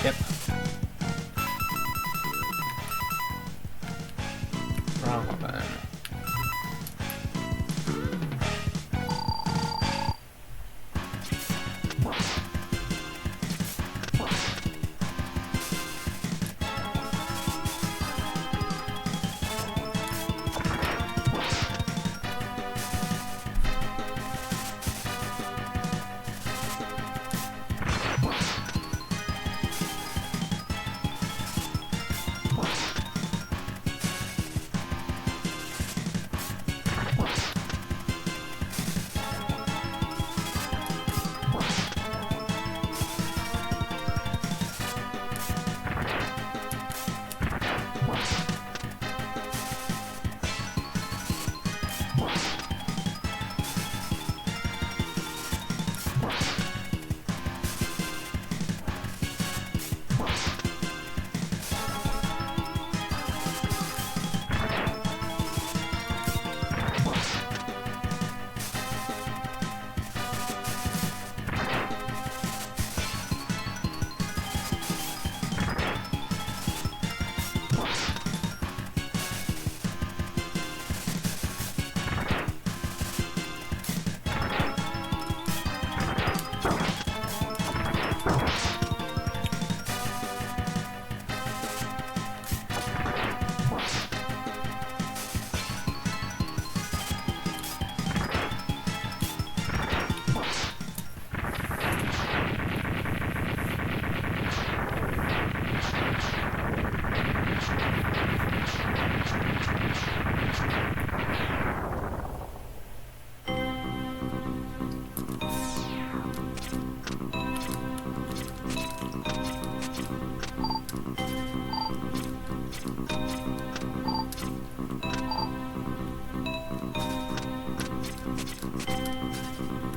S1: Yep. Wrong button.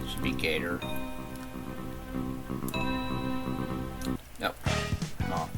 S1: Should be Gator. Nope. Moth.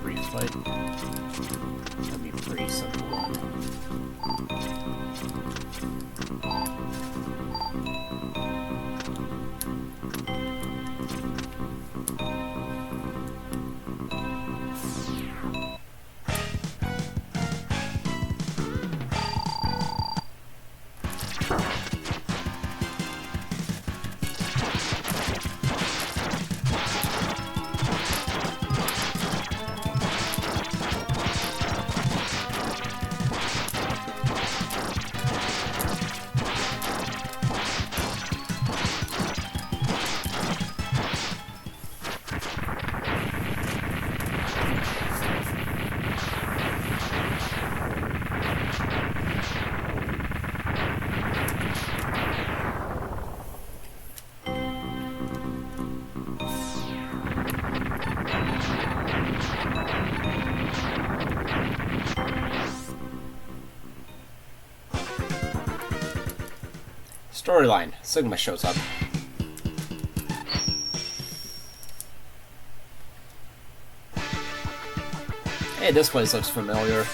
S1: brief fight. That'd be pretty simple. Storyline. Sigma shows up. Hey, this place looks familiar.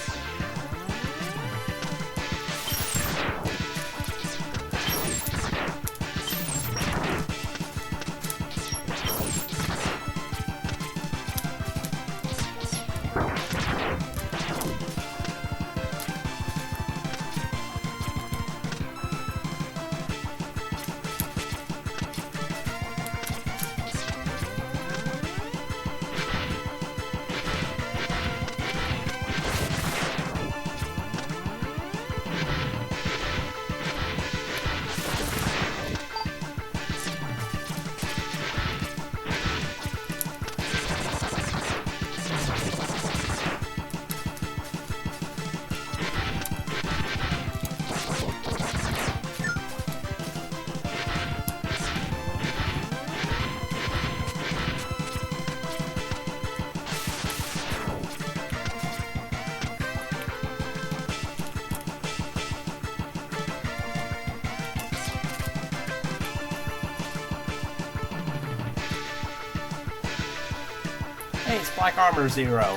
S1: Hey, it's Black Armor Zero.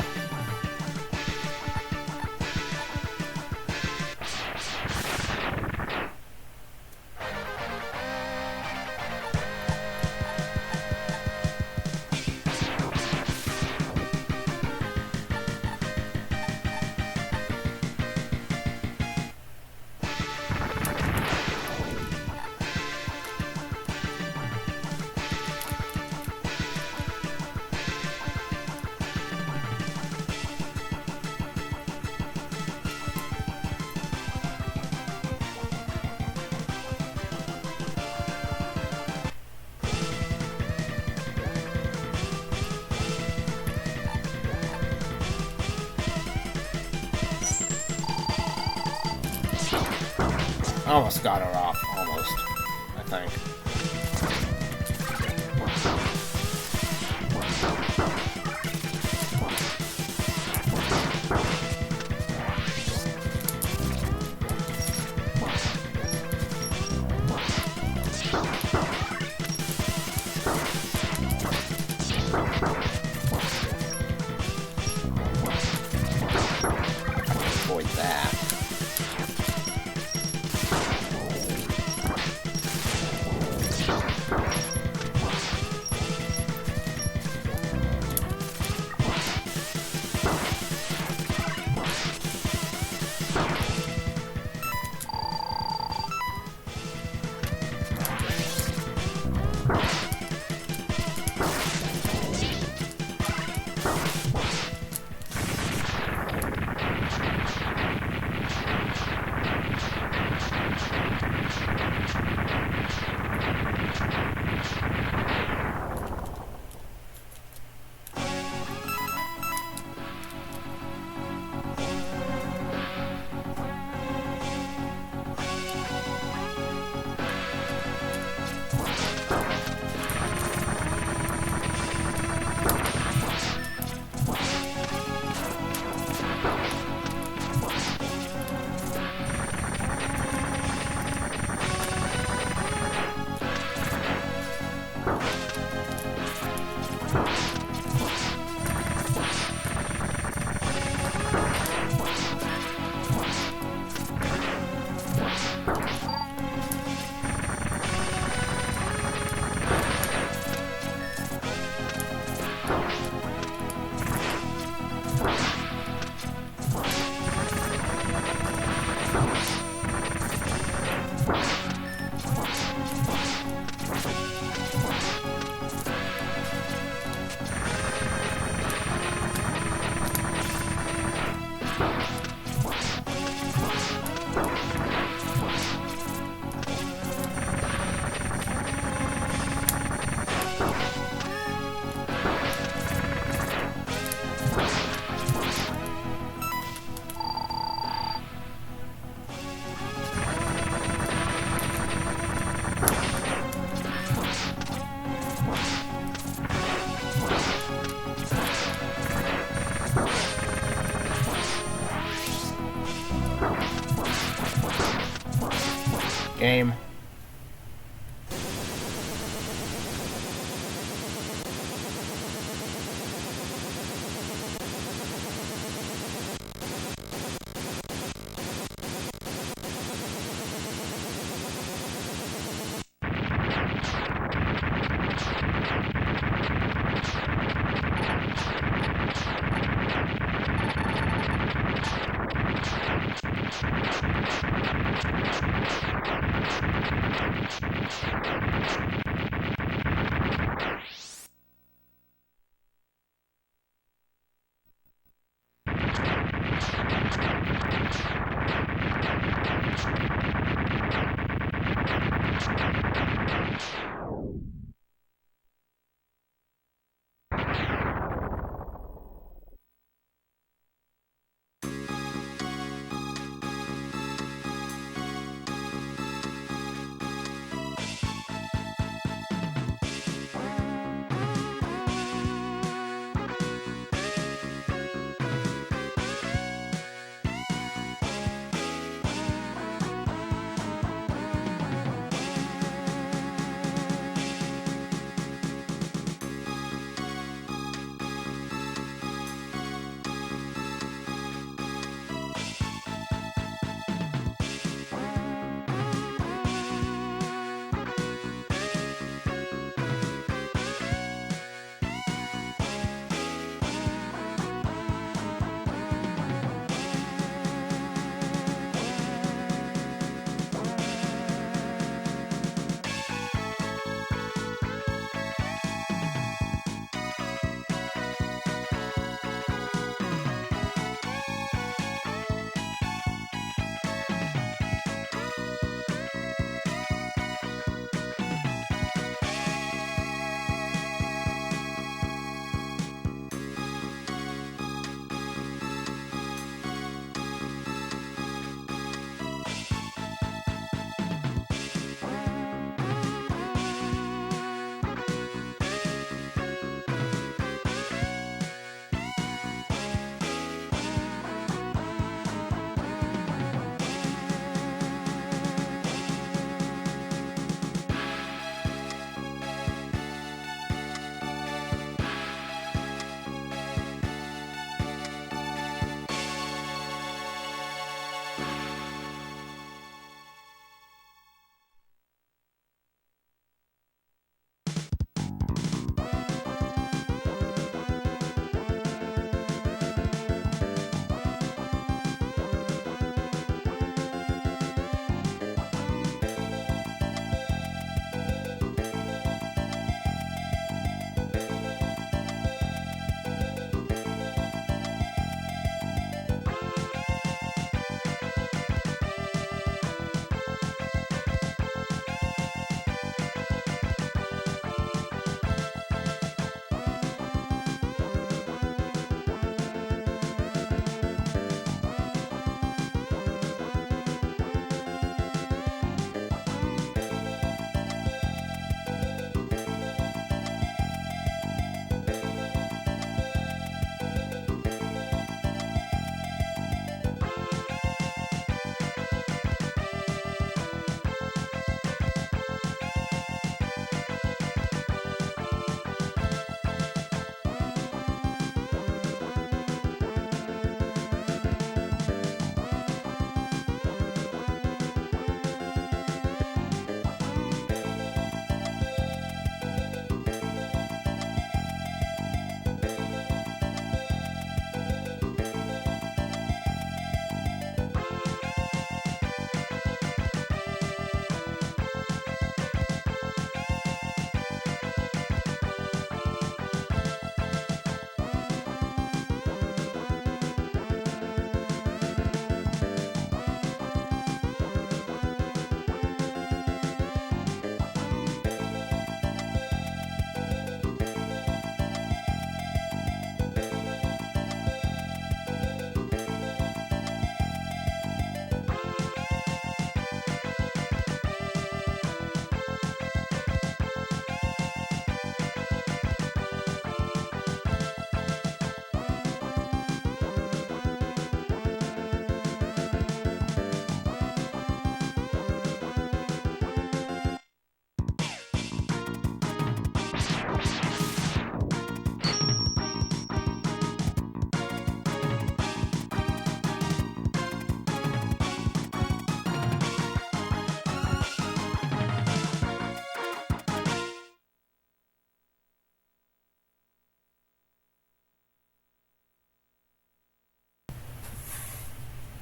S1: Almost got her off. Almost. I think. Avoid that. Game.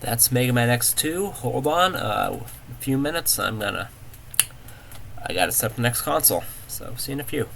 S1: That's Mega Man X2. Hold on, a few minutes. I gotta set up the next console. So see you in a few.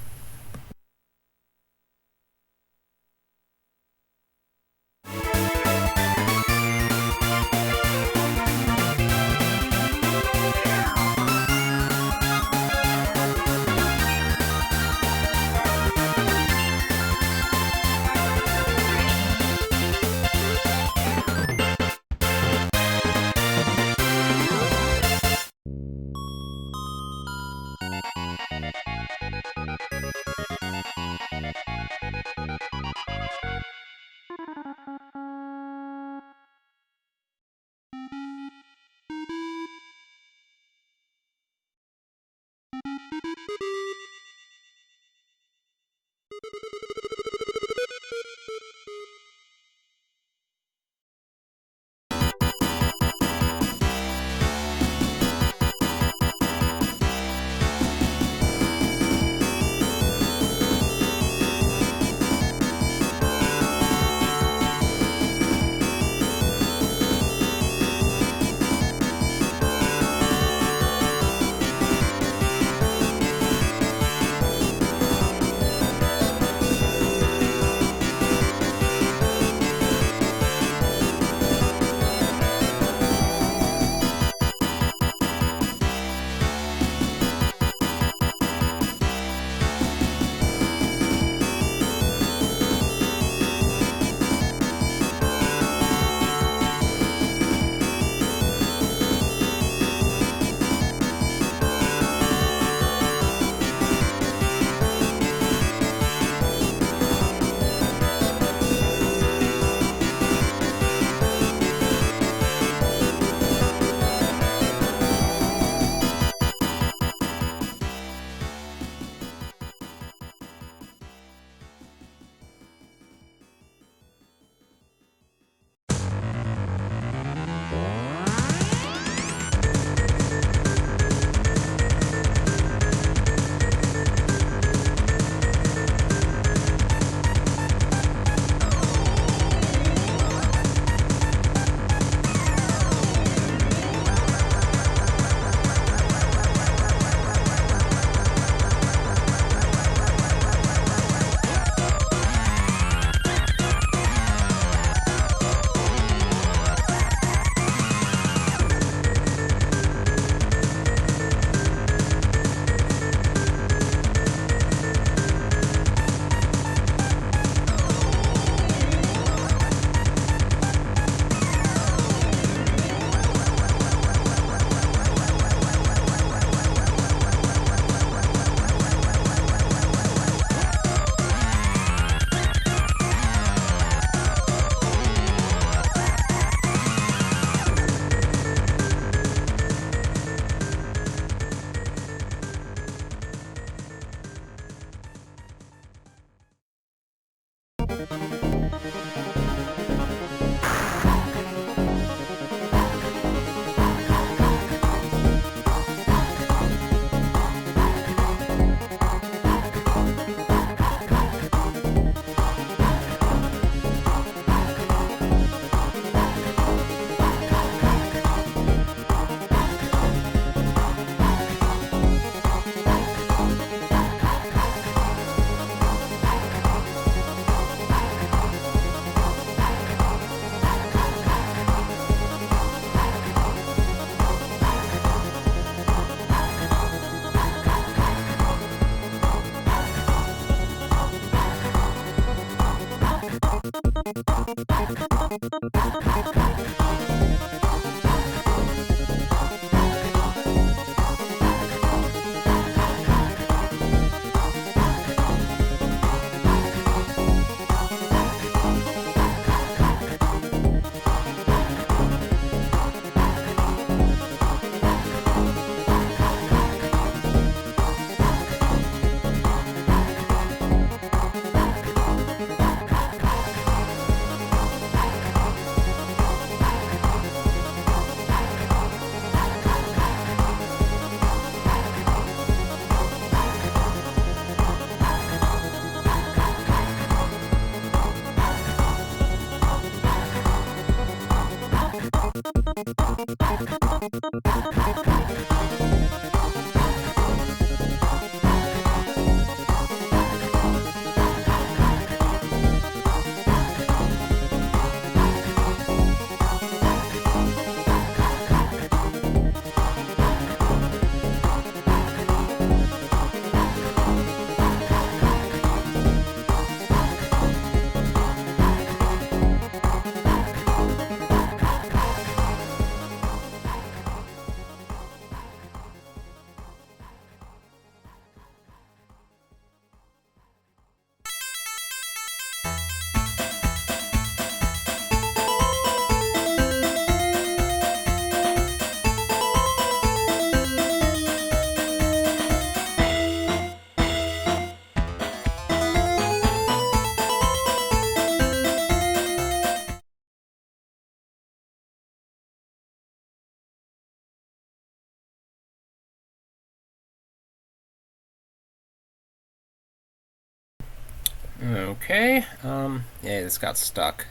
S1: Okay, yeah, this got stuck.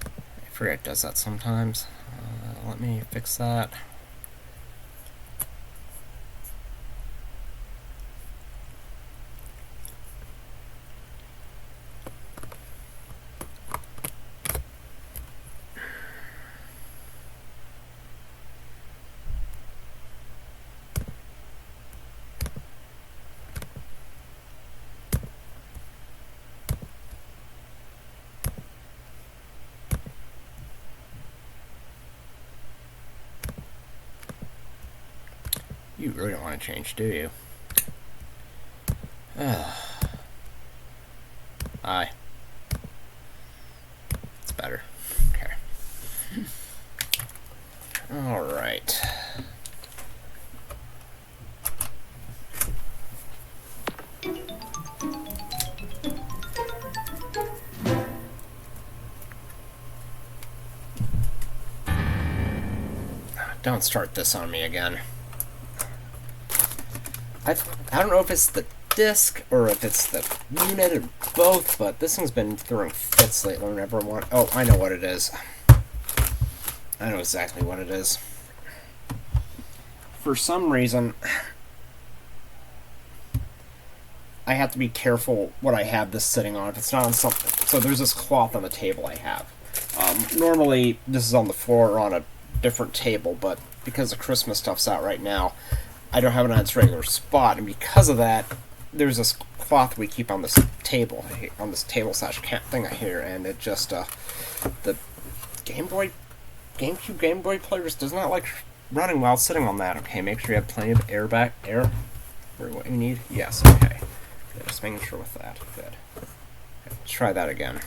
S1: I forget it does that sometimes. Let me fix that. You really don't want to change, do you? Aye. It's better. Okay. Alright. Don't start this on me again. I don't know if it's the disc or if it's the unit or both, but this thing's been throwing fits lately whenever I want. Oh, I know what it is. I know exactly what it is. For some reason, I have to be careful what I have this sitting on. If it's not on something, so there's this cloth on the table I have. Normally, this is on the floor or on a different table, but because the Christmas stuff's out right now, I don't have it on its regular spot, and because of that, there's this cloth we keep on this table, on this table slash thing here, and it just, the GameCube Game Boy players does not like running while sitting on that. Okay, make sure you have plenty of air for what you need. Yes, okay. Good, just making sure with that. Good. Okay, let's try that again.